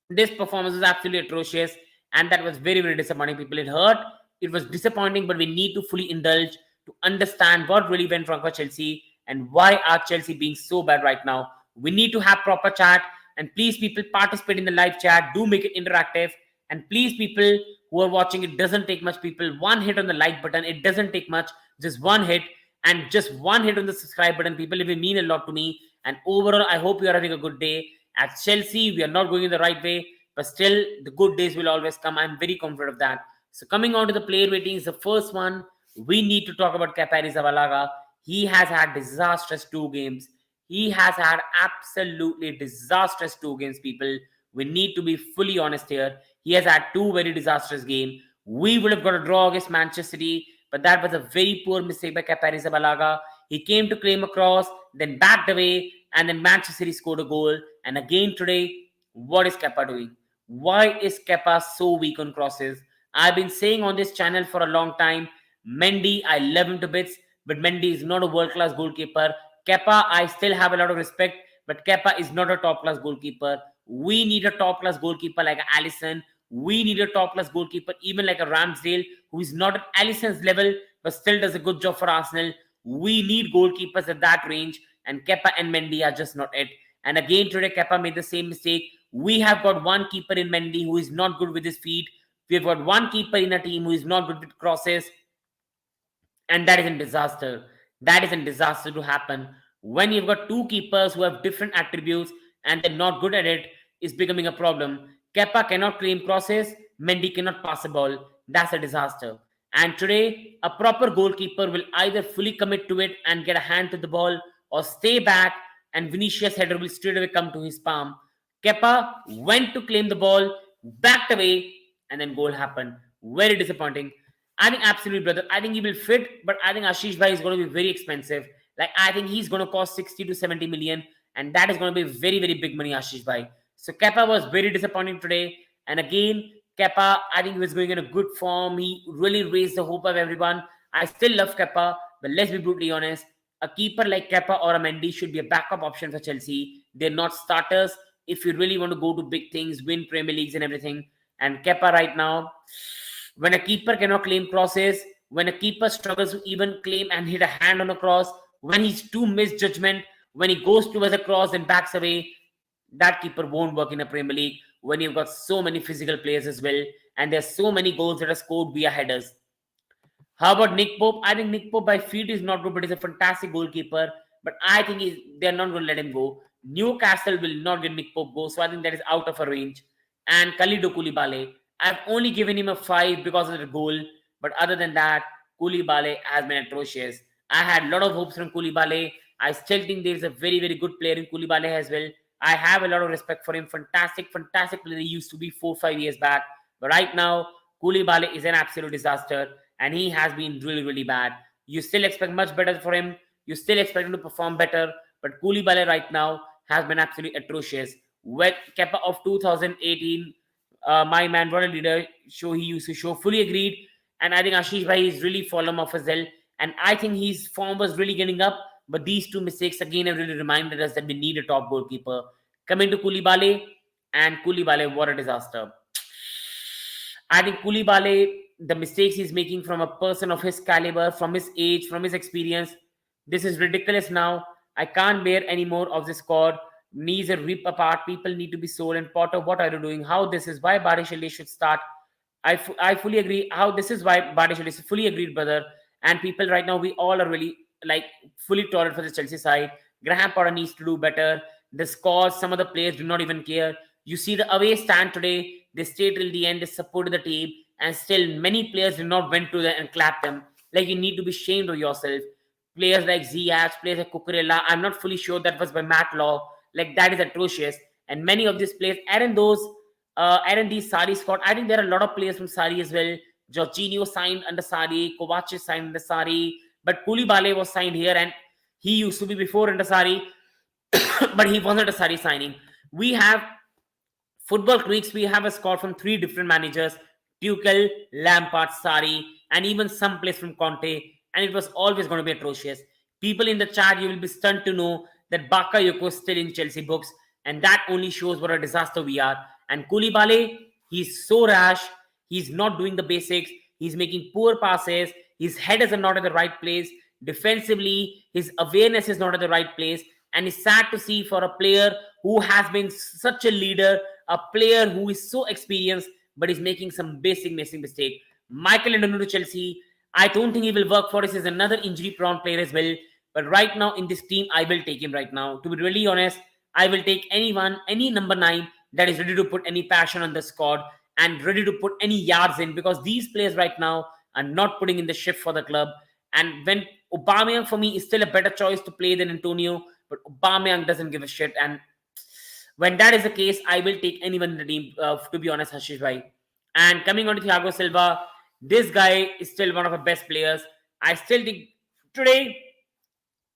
this performance was absolutely atrocious. And that was very, very disappointing. People, it hurt. It was disappointing, but we need to fully indulge to understand what really went wrong for Chelsea and why are Chelsea being so bad right now. We need to have proper chat. And please, people, participate in the live chat. Do make it interactive. And please, people who are watching, it doesn't take much, people. One hit on the like button. It doesn't take much. Just one hit. And just one hit on the subscribe button. People, it will mean a lot to me. And overall, I hope you are having a good day. At Chelsea, we are not going in the right way. But still, the good days will always come. I'm very confident of that. So coming on to the player ratings, the first one, we need to talk about Kepa Arrizabalaga. He has had disastrous 2 games. He has had absolutely disastrous 2 games, people. We need to be fully honest here. He has had 2 very disastrous games. We would have got a draw against Manchester City, but that was a very poor mistake by Kepa Arrizabalaga. He came to claim a cross, then backed away, and then Manchester City scored a goal. And again today, what is Kepa doing? Why is Kepa so weak on crosses? I've been saying on this channel for a long time, Mendy, I love him to bits, but Mendy is not a world-class goalkeeper. Kepa, I still have a lot of respect, but Kepa is not a top-class goalkeeper. We need a top-class goalkeeper like Alisson. We need a top-class goalkeeper, even like a Ramsdale, who is not at Alisson's level, but still does a good job for Arsenal. We need goalkeepers at that range, and Kepa and Mendy are just not it. And again today, Kepa made the same mistake. We have got one keeper in Mendy who is not good with his feet. We have got one keeper in a team who is not good with crosses. And that is a disaster. That is a disaster to happen. When you've got 2 keepers who have different attributes and they're not good at it, it's becoming a problem. Kepa cannot claim crosses. Mendy cannot pass a ball. That's a disaster. And today, a proper goalkeeper will either fully commit to it and get a hand to the ball, or stay back and Vinicius' header will straight away come to his palm. Kepa went to claim the ball, backed away, and then goal happened. Very disappointing. I think absolutely, brother. I think he will fit, but I think Ashish Bhai is going to be very expensive. Like, I think he's going to cost 60 to 70 million, and that is going to be very, very big money, Ashish Bhai. So Kepa was very disappointing today. And again, Kepa, I think he was going in a good form. He really raised the hope of everyone. I still love Kepa, but let's be brutally honest. A keeper like Kepa or a Mendy should be a backup option for Chelsea. They're not starters. If you really want to go to big things, win Premier Leagues and everything. And Kepa right now, when a keeper cannot claim crosses, when a keeper struggles to even claim and hit a hand on a cross, when he's too misjudgment, when he goes towards a cross and backs away, that keeper won't work in a Premier League when you've got so many physical players as well, and there's so many goals that are scored via headers. How about Nick Pope? I think Nick Pope by feet is not good, but he's a fantastic goalkeeper. But I think they're not going to let him go. Newcastle will not get Nick Pope go, so I think that is out of a range. And Kalidou Koulibaly, I've only given him a 5 because of the goal. But other than that, Koulibaly has been atrocious. I had a lot of hopes from Koulibaly. I still think there is a very, very good player in Koulibaly as well. I have a lot of respect for him. Fantastic, fantastic player he used to be 4-5 years back. But right now, Koulibaly is an absolute disaster. And he has been really, really bad. You still expect much better for him. You still expect him to perform better. But Koulibaly right now has been absolutely atrocious. With Kepa of 2018, my man, what a leader show he used to show. Fully agreed. And I think Ashish Bhai is really fallen off as well. And I think his form was really getting up. But these 2 mistakes again have really reminded us that we need a top goalkeeper. Coming to Koulibaly, and Koulibaly, what a disaster. I think Koulibaly, the mistakes he's making from a person of his caliber, from his age, from his experience, this is ridiculous now. I can't bear any more of this squad. needs a rip apart. People need to be sold. And Potter, what are you doing? How this is why Barish should start. I fully agree. How this is why Barish is fully agreed, brother. And people right now, we all are really like fully tolerant for the Chelsea side. Graham Potter needs to do better. The scores, some of the players do not even care. You see the away stand today. They stayed till the end. They supported the team, and still many players did not went to them and clap them. Like you need to be ashamed of yourself. Players like Ziyech, players like Cucurella. I'm not fully sure that was by Matt Law. Like that is atrocious. And many of these players, Aaron these Sari squad. I think there are a lot of players from Sari as well. Jorginho signed under Sari, Kovacic signed under Sari, but Koulibaly was signed here, and he used to be before under Sari, but he wasn't a Sari signing. We have football creeks. We have a squad from three different managers: Tuchel, Lampard, Sari, and even some players from Conte. And it was always going to be atrocious. People in the chat, you will be stunned to know that Bakayoko is still in Chelsea books, and that only shows what a disaster we are. And Koulibaly, he's so rash. He's not doing the basics. He's making poor passes. His head is not at the right place. Defensively, his awareness is not at the right place. And it's sad to see for a player who has been such a leader, a player who is so experienced, but is making some basic mistake. Michael Antonio to Chelsea, I don't think he will work for us. He's another injury-prone player as well. But right now in this team, I will take him right now. To be really honest, I will take anyone, any number 9 that is ready to put any passion on the squad and ready to put any yards in, because these players right now are not putting in the shift for the club. And when Aubameyang for me is still a better choice to play than Antonio, but Aubameyang doesn't give a shit. And when that is the case, I will take anyone in the team, to be honest, Hashish bhai. And coming on to Thiago Silva, this guy is still one of the best players. I still think today,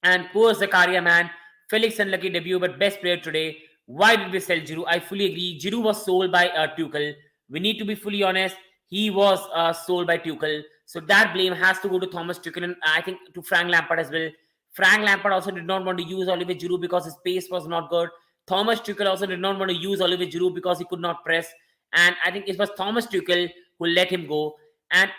and poor Zakaria, man, Felix unlucky debut, but best player today. Why did we sell Giroud? I fully agree. Giroud was sold by Tuchel. We need to be fully honest. He was sold by Tuchel. So that blame has to go to Thomas Tuchel, and I think to Frank Lampard as well. Frank Lampard also did not want to use Olivier Giroud because his pace was not good. Thomas Tuchel also did not want to use Olivier Giroud because he could not press. And I think it was Thomas Tuchel who let him go. And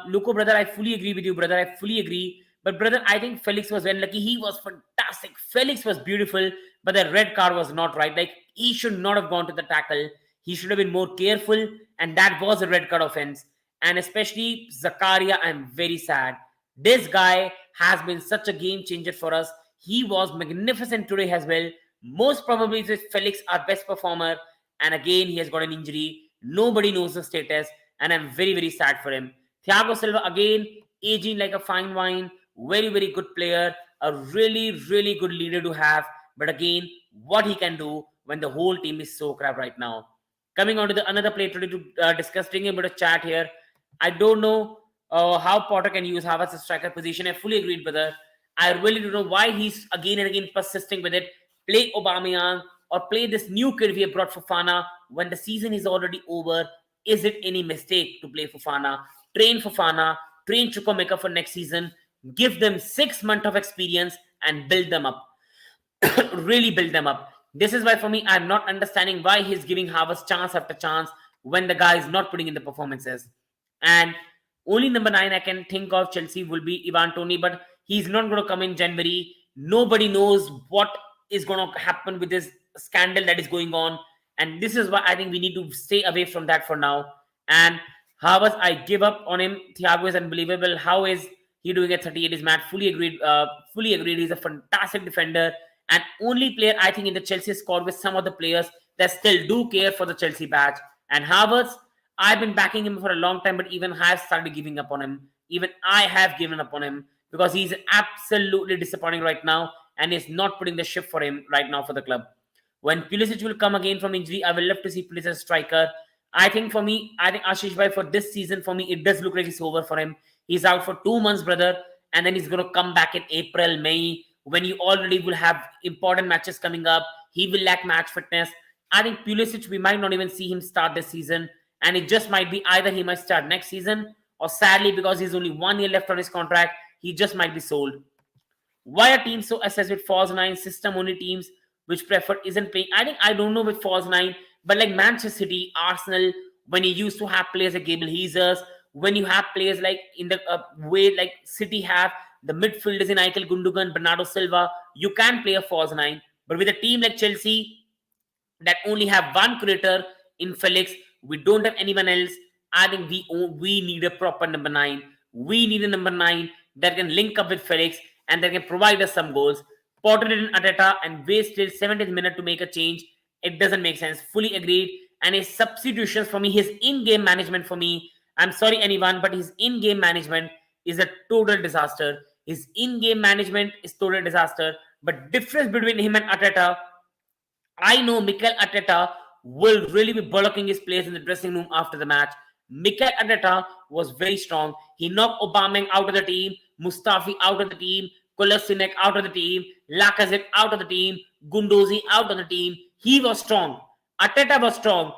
Luco, brother, I fully agree with you, brother. I fully agree. But brother, I think Felix was very lucky. He was fantastic. Felix was beautiful, but the red card was not right. Like he should not have gone to the tackle. He should have been more careful, and that was a red card offense. And especially Zakaria, I'm very sad. This guy has been such a game changer for us. He was magnificent today as well. Most probably is Felix, our best performer. And again, he has got an injury. Nobody knows the status, and I'm very, very sad for him. Thiago Silva, again, aging like a fine wine. Very, very good player. A really, really good leader to have. But again, what he can do when the whole team is so crap right now. Coming on to the another player today to discuss, bringing a bit of chat here. I don't know how Potter can use Havertz as striker position. I fully agreed, brother. I really don't know why he's again and again persisting with it. Play Aubameyang or play this new kid we have brought Fofana when the season is already over. Is it any mistake to play Fofana? Train Fofana, train Chukwuemeka for next season. Give them 6 months of experience and build them up. Really build them up. This is why for me, I'm not understanding why he's giving Havertz chance after chance when the guy is not putting in the performances. And only number 9 I can think of Chelsea will be Ivan Toney, but he's not going to come in January. Nobody knows what is going to happen with this scandal that is going on. And this is why I think we need to stay away from that for now. And Havertz, I give up on him. Thiago is unbelievable. How is he doing at 38 is mad. Fully agreed. Fully agreed. He's a fantastic defender. And only player I think in the Chelsea squad with some of the players that still do care for the Chelsea badge. And Havertz, I've been backing him for a long time, but even I have started giving up on him. Even I have given up on him because he's absolutely disappointing right now and is not putting the ship for him right now for the club. When Pulisic will come again from injury, I will love to see Pulisic as striker. I think for me, I think Ashish Bhai for this season, for me, it does look like it's over for him. He's out for 2 months, brother, and then he's going to come back in April, May, when you already will have important matches coming up. He will lack match fitness. I think Pulisic, we might not even see him start this season, and it just might be either he might start next season, or sadly, because he's only 1 year left on his contract, he just might be sold. Why are teams so obsessed with false 9 system only teams which prefer isn't playing? I don't know with false 9, but like Manchester City, Arsenal, when you used to have players like Gabriel Jesus, when you have players like in the way like City have the midfielders in Eichel Gundogan, Bernardo Silva, you can play a false 9. But with a team like Chelsea that only have one creator in Felix, we don't have anyone else. I think we need a proper number 9. We need a number 9 that can link up with Felix and that can provide us some goals. Potter didn't Arteta and wasted 70th minute to make a change. It doesn't make sense. Fully agreed. And his substitutions for me, his in-game management for me, I'm sorry anyone, but his in-game management is a total disaster. His in-game management is total disaster. But difference between him and Arteta, I know Mikel Arteta will really be bollocking his players in the dressing room after the match. Mikel Arteta was very strong. He knocked Aubameyang out of the team, Mustafi out of the team, Kolasinac out of the team, Lacazette out of the team, Gundozi out of the team. He was strong. Arteta was strong.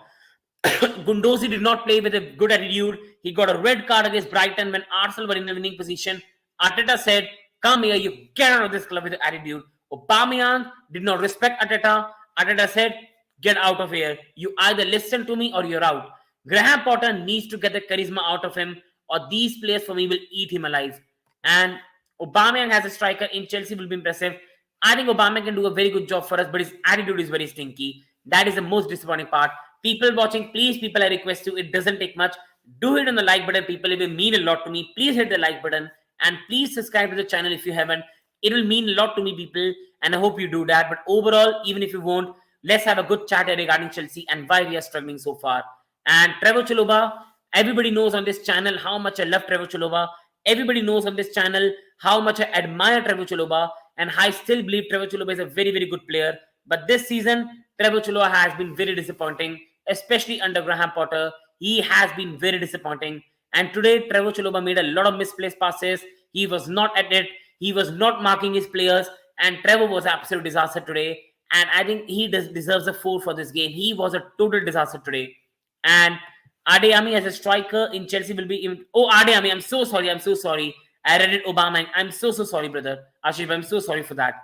Gundozi did not play with a good attitude. He got a red card against Brighton when Arsenal were in the winning position. Arteta said, "Come here, you get out of this club with attitude." Aubameyang did not respect Arteta. Arteta said, "Get out of here. You either listen to me or you're out." Graham Potter needs to get the charisma out of him, or these players for me will eat him alive. And Aubameyang as a striker in Chelsea will be impressive. I think Aubameyang can do a very good job for us, but his attitude is very stinky. That is the most disappointing part. People watching, please, people, I request you, it doesn't take much. Do hit on the like button, people. It will mean a lot to me. Please hit the like button and please subscribe to the channel if you haven't. It will mean a lot to me, people, and I hope you do that. But overall, even if you won't, let's have a good chat regarding Chelsea and why we are struggling so far. And Trevor Chalobah, everybody knows on this channel how much I love Trevor Chalobah. Everybody knows on this channel how much I admire Trevor Chalobah, and I still believe Trevor Chalobah is a very, very good player. But this season, Trevor Chalobah has been very disappointing, especially under Graham Potter. He has been very disappointing. And today, Trevor Chalobah made a lot of misplaced passes. He was not at it. He was not marking his players. And Trevor was an absolute disaster today. And I think he deserves a 4 for this game. He was a total disaster today. And Adeyemi as a striker in Chelsea will be even... Oh, Adeyemi, I'm so sorry. I'm so sorry. I read it Aubameyang. I'm so sorry, brother. Ashif, I'm so sorry for that.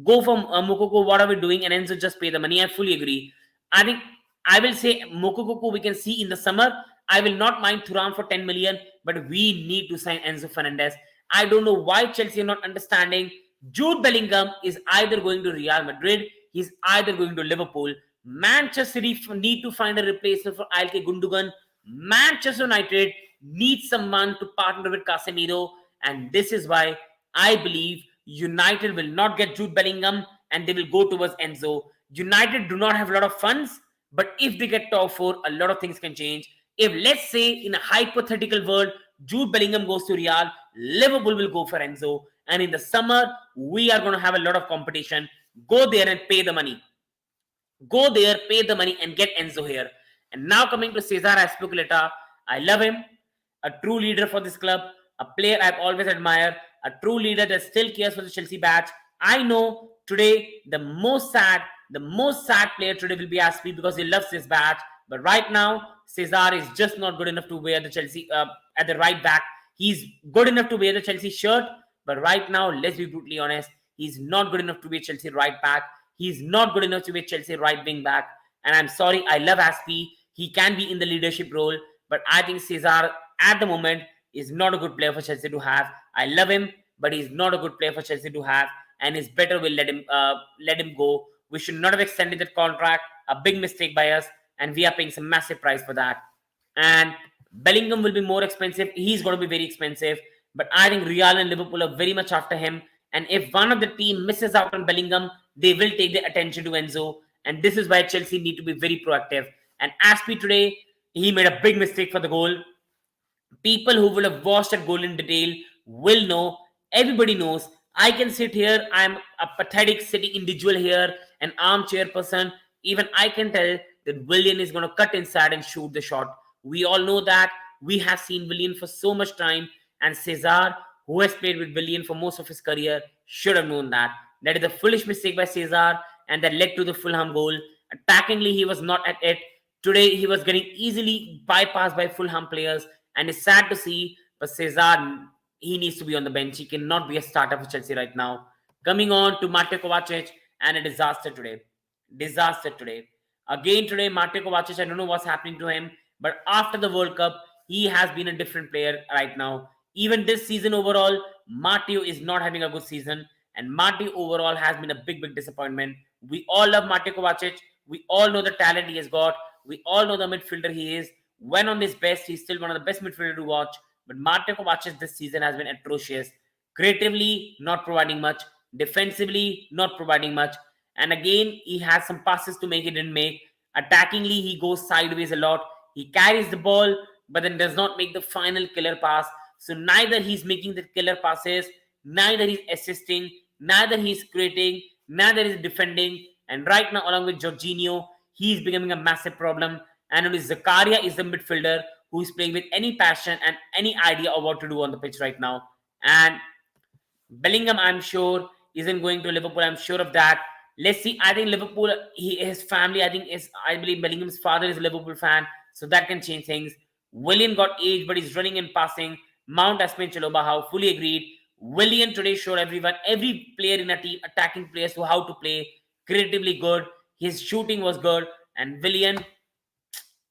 Go for Moukoko. What are we doing? And Enzo just pay the money. I fully agree. I think I will say Moukoko we can see in the summer. I will not mind Thuram for 10 million, but we need to sign Enzo Fernandez. I don't know why Chelsea are not understanding. Jude Bellingham is either going to Real Madrid, he's either going to Liverpool. Manchester City need to find a replacement for Ilkay Gundogan. Manchester United needs someone to partner with Casemiro, and this is why I believe United will not get Jude Bellingham and they will go towards Enzo. United do not have a lot of funds, but if they get top 4, a lot of things can change. If, let's say, in a hypothetical world, Jude Bellingham goes to Real, Liverpool will go for Enzo. And in the summer, we are going to have a lot of competition. Go there and pay the money. Go there, pay the money and get Enzo here. And now coming to Cesar Azpilicueta, I love him. A true leader for this club. A player I've always admired. A true leader that still cares for the Chelsea badge. I know today the most sad player today will be Azpi because he loves this badge. But right now, Cesar is just not good enough to wear the Chelsea at the right back. He's good enough to wear the Chelsea shirt, but right now, let's be brutally honest, he's not good enough to be Chelsea right back. He's not good enough to be Chelsea right wing back. And I'm sorry, I love Azpi. He can be in the leadership role, but I think Cesar at the moment is not a good player for Chelsea to have. I love him, but he's not a good player for Chelsea to have, and it's better we'll let him go. We should not have extended that contract. A big mistake by us, and we are paying some massive price for that. And Bellingham will be more expensive. He's going to be very expensive. But I think Real and Liverpool are very much after him. And if one of the team misses out on Bellingham, they will take their attention to Enzo. And this is why Chelsea need to be very proactive. And Azpi today, he made a big mistake for the goal. People who will have watched that goal in detail will know. Everybody knows. I can sit here. I'm a pathetic sitting individual here, an armchair person. Even I can tell that Willian is going to cut inside and shoot the shot. We all know that. We have seen Willian for so much time. And Cesar, who has played with Willian for most of his career, should have known that. That is a foolish mistake by Cesar, and that led to the Fulham goal. Attackingly, he was not at it. Today, he was getting easily bypassed by Fulham players, and it's sad to see. But Cesar, he needs to be on the bench. He cannot be a starter for Chelsea right now. Coming on to Mate Kovacic, and a disaster today. Disaster today. Again today, Mate Kovacic, I don't know what's happening to him, but after the World Cup, he has been a different player right now. Even this season overall, Mateo is not having a good season, and Mateo overall has been a big disappointment. We all love Mate Kovacic. We all know the talent he has got. We all know the midfielder he is. When on his best, he's still one of the best midfielders to watch. But Mate Kovacic this season has been atrocious. Creatively, not providing much. Defensively, not providing much. And again, he has some passes to make, he didn't make. Attackingly, he goes sideways a lot. He carries the ball, but then does not make the final killer pass. So neither he's making the killer passes, neither he's assisting, neither he's creating, neither he's defending. And right now, along with Jorginho, he's becoming a massive problem. And only Zakaria is the midfielder who is playing with any passion and any idea of what to do on the pitch right now. And Bellingham, I'm sure, isn't going to Liverpool. I'm sure of that. Let's see. I think Liverpool, his family, I believe Bellingham's father is a Liverpool fan, so that can change things. Willian got age, but he's running and passing. Mount has been Chaloba, fully agreed. Willian today showed everyone, every player in a team, attacking players, to how to play. Creatively good. His shooting was good. And Willian,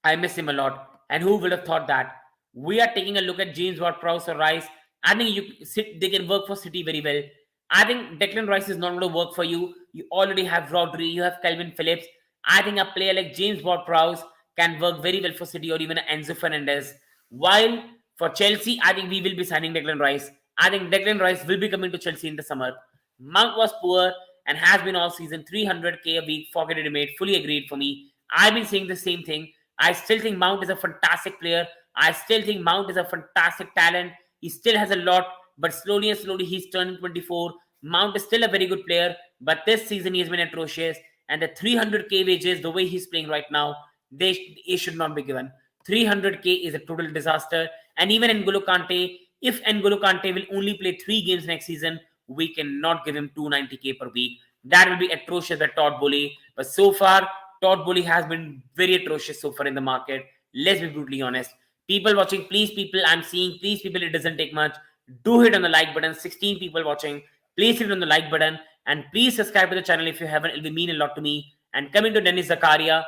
I miss him a lot. And who would have thought that? We are taking a look at James Ward-Prowse or Rice. I think they can work for City very well. I think Declan Rice is not going to work for you. You already have Rodri, you have Calvin Phillips. I think a player like James Ward-Prowse can work very well for City, or even Enzo Fernandez. While for Chelsea, I think we will be signing Declan Rice. I think Declan Rice will be coming to Chelsea in the summer. Mount was poor and has been all season, 300k a week, forget it, mate. Fully agreed for me. I've been saying the same thing. I still think Mount is a fantastic player. I still think Mount is a fantastic talent. He still has a lot, but slowly and slowly he's turning 24. Mount is still a very good player, but this season he has been atrocious. And the 300k wages, the way he's playing right now, he should not be given. 300k is a total disaster. And even N'Golo Kante, if N'Golo Kante will only play 3 games next season, we cannot give him 290k per week. That will be atrocious by Todd Boehly. But so far, Todd Boehly has been very atrocious so far in the market. Let's be brutally honest. People watching, please, people, I'm seeing, please, people, it doesn't take much. Do hit on the like button. 16 people watching. Please hit on the like button. And please subscribe to the channel if you haven't. It will mean a lot to me. And coming to Dennis Zakaria.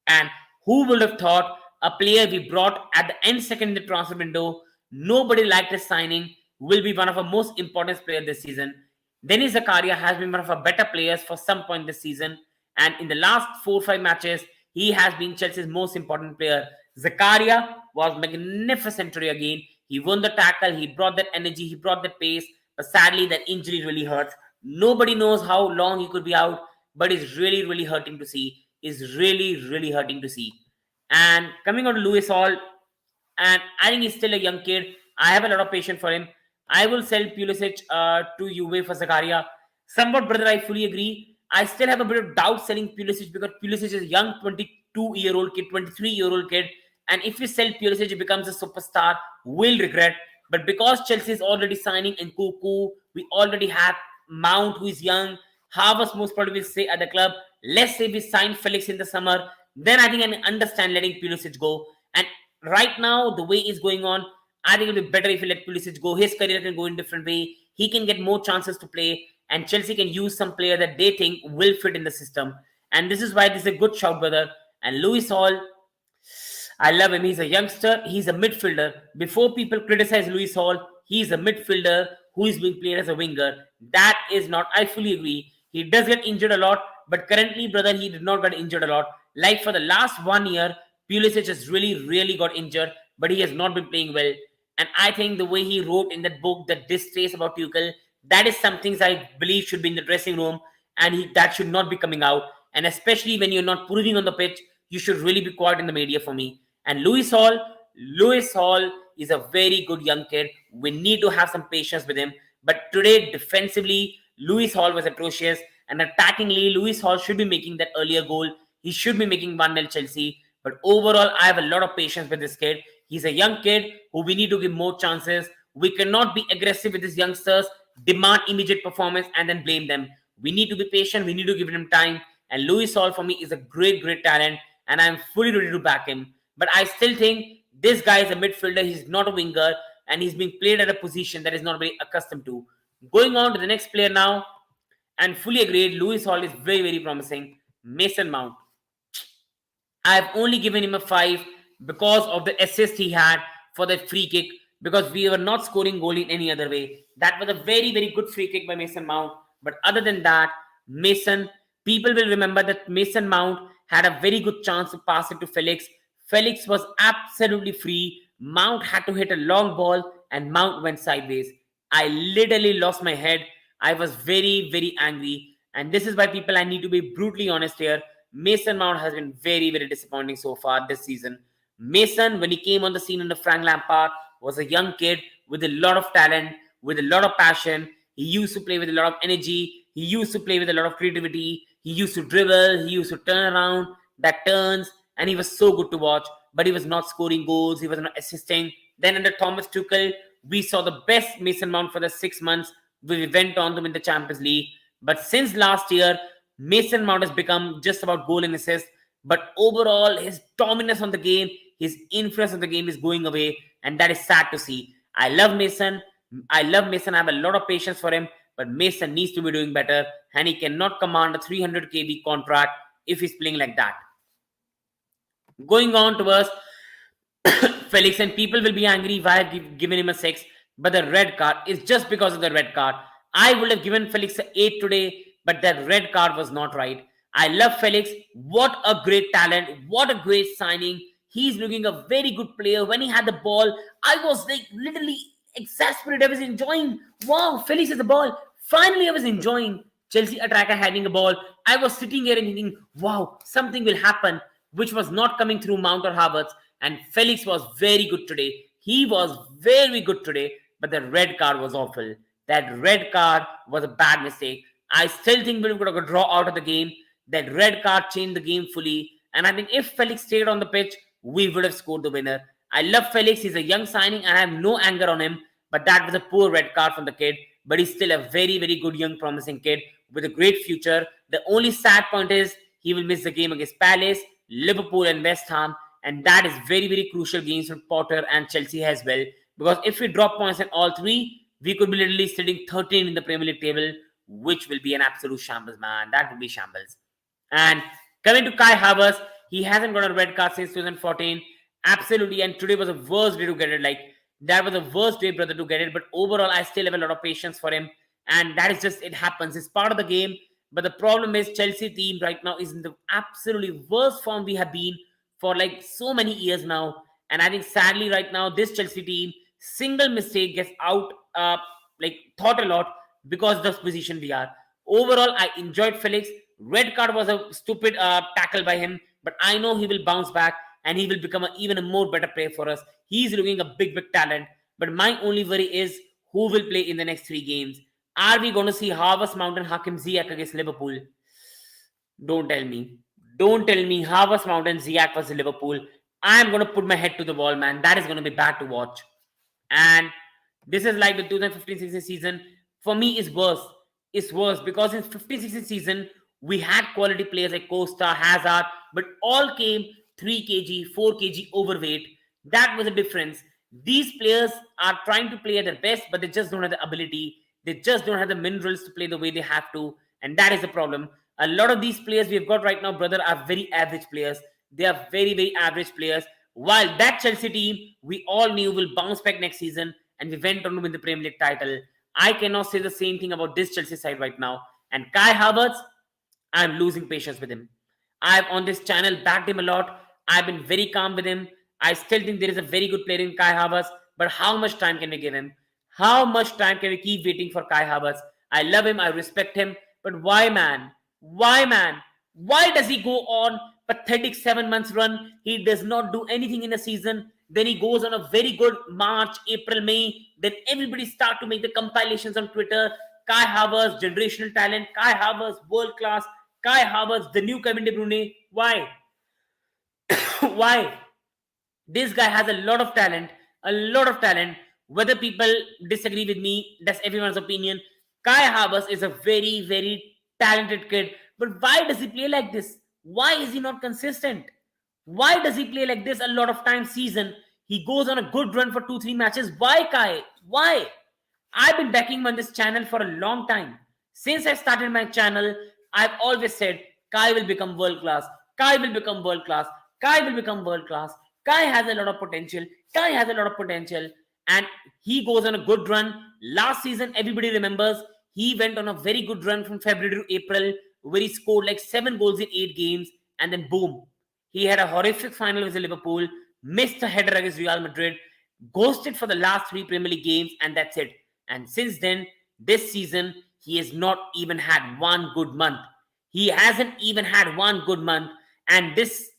And who would have thought a player we brought at the end second in the transfer window, nobody liked his signing, will be one of our most important players this season. Dennis Zakaria has been one of our better players for some point this season. And in the last 4 or 5 matches, he has been Chelsea's most important player. Zakaria was magnificent today again. He won the tackle. He brought that energy. He brought that pace. But sadly, that injury really hurts. Nobody knows how long he could be out, but it's really, really hurting to see. It's really, really hurting to see. And coming on to Lewis Hall, and I think he's still a young kid. I have a lot of patience for him. I will sell Pulisic to Juve for Zakaria. Somewhat, brother, I fully agree. I still have a bit of doubt selling Pulisic because Pulisic is a young 22-year-old kid, 23-year-old kid. And if we sell Pulisic, he becomes a superstar. We'll regret. But because Chelsea is already signing Nkunku, we already have Mount, who is young. Havertz most probably will stay at the club. Let's say we sign Felix in the summer. Then I think I can understand letting Pulisic go. And right now, the way it's going on, I think it will be better if you let Pulisic go. His career can go in a different way. He can get more chances to play. And Chelsea can use some player that they think will fit in the system. And this is why this is a good shout, brother. And Lewis Hall, I love him. He's a youngster. He's a midfielder. Before people criticize Lewis Hall, he's a midfielder who is being played as a winger. That is not, I fully agree. He does get injured a lot, but currently, brother, he did not get injured a lot. Like for the last 1 year, Pulisic has really, really got injured, but he has not been playing well. And I think the way he wrote in that book, that distaste about Tuchel, that is some things I believe should be in the dressing room, and that should not be coming out. And especially when you're not proving on the pitch, you should really be quiet in the media for me. And Lewis Hall is a very good young kid. We need to have some patience with him. But today, defensively, Lewis Hall was atrocious. And attackingly, Lewis Hall should be making that earlier goal. He should be making 1-0 Chelsea. But overall, I have a lot of patience with this kid. He's a young kid who we need to give more chances. We cannot be aggressive with these youngsters, demand immediate performance, and then blame them. We need to be patient. We need to give him time. And Lewis Hall, for me, is a great, great talent. And I'm fully ready to back him. But I still think this guy is a midfielder. He's not a winger. And he's being played at a position that is not very accustomed to. Going on to the next player now. And fully agreed, Lewis Hall is very, very promising. Mason Mount. I've only given him a 5 because of the assist he had for that free kick. Because we were not scoring goal in any other way. That was a very, very good free kick by Mason Mount. But other than that, Mason, People will remember that Mason Mount had a very good chance to pass it to Felix. Felix was absolutely free. Mount had to hit a long ball and Mount went sideways. I literally lost my head. I was very, very angry. And this is why, people, I need to be brutally honest here. Mason Mount has been very, very disappointing so far this season. Mason, when he came on the scene under Frank Lampard, was a young kid with a lot of talent, with a lot of passion. He used to play with a lot of energy. He used to play with a lot of creativity. He used to dribble. He used to turn around, that turns, and he was so good to watch. But he was not scoring goals. He was not assisting. Then under Thomas Tuchel, we saw the best Mason Mount for the 6 months. We went on to win the Champions League. But since last year, Mason Mount has become just about goal and assist. But overall, his dominance on the game, his influence on the game is going away. And that is sad to see. I love Mason. I have a lot of patience for him. But Mason needs to be doing better. And he cannot command a 300 kb contract if he's playing like that. Going on towards Felix, and people will be angry why I've given him a 6. But the red card is just because of the red card. I would have given Felix an 8 today, but that red card was not right. I love Felix. What a great talent. What a great signing. He's looking a very good player. When he had the ball, I was like literally exasperated. I was enjoying. Wow, Felix has the ball. Finally, I was enjoying Chelsea attacker having a ball. I was sitting here and thinking, wow, something will happen, which was not coming through Mount or Havertz. And Felix was very good today. He was very good today, but the red card was awful. That red card was a bad mistake. I still think we could have draw out of the game. That red card changed the game fully. And I think if Felix stayed on the pitch, we would have scored the winner. I love Felix. He's a young signing and I have no anger on him. But that was a poor red card from the kid. But he's still a very, very good young promising kid with a great future. The only sad point is he will miss the game against Palace, Liverpool and West Ham. And that is very, very crucial games for Potter and Chelsea as well. Because if we drop points in all three, we could be literally sitting 13 in the Premier League table, which will be an absolute shambles, man. That would be shambles. And coming to Kai Havertz, he hasn't got a red card since 2014. Absolutely. And today was the worst day to get it. Like, that was the worst day, brother, to get it. But overall, I still have a lot of patience for him. And that is just, it happens. It's part of the game. But the problem is Chelsea team right now is in the absolutely worst form we have been for like so many years now. And I think sadly right now, this Chelsea team, single mistake gets out, thought a lot because of the position we are. Overall, I enjoyed Felix. Red card was a stupid tackle by him, but I know he will bounce back and he will become even a more better player for us. He's looking a big, big talent. But my only worry is who will play in the next 3 games. Are we going to see Havertz, Mount and Hakim Ziyech against Liverpool? Don't tell me. Don't tell me Havertz, Mount and Ziyech versus Liverpool. I'm going to put my head to the wall, man. That is going to be bad to watch. And this is like the 2015-16 season. For me, is worse. It's worse because in 15-16 season, we had quality players like Costa, Hazard, but all came 3 kg, 4 kg overweight. That was the difference. These players are trying to play at their best, but they just don't have the ability. They just don't have the minerals to play the way they have to. And that is the problem. A lot of these players we've got right now, brother, are very average players. They are very, very average players. While that Chelsea team, we all knew will bounce back next season and we went on to win the Premier League title. I cannot say the same thing about this Chelsea side right now. And Kai Havertz, I'm losing patience with him. I've on this channel backed him a lot. I've been very calm with him. I still think there is a very good player in Kai Havertz, but how much time can we give him? How much time can we keep waiting for Kai Havertz? I love him. I respect him. But why, man? Why, man? Why does he go on pathetic 7 months run? He does not do anything in a season. Then he goes on a very good March, April, May. Then everybody start to make the compilations on Twitter. Kai Havertz, generational talent. Kai Havertz, world class. Kai Havertz, the new Kevin De Bruyne. Why? Why? This guy has a lot of talent. A lot of talent. Whether people disagree with me, that's everyone's opinion. Kai Havertz is a very, very talented kid. But why does he play like this? Why is he not consistent? Why does he play like this a lot of times season? He goes on a good run for 2-3 matches. Why, Kai? Why? I've been backing him on this channel for a long time. Since I started my channel, I've always said, Kai will become world class. Kai will become world class. Kai will become world class. Kai has a lot of potential. Kai has a lot of potential. And he goes on a good run. Last season, everybody remembers, he went on a very good run from February to April, where he scored like 7 goals in 8 games, and then boom, he had a horrific final with Liverpool, missed a header against Real Madrid, ghosted for the last 3 Premier League games, and that's it. And since then, this season, he has not even had one good month. He hasn't even had one good month. And this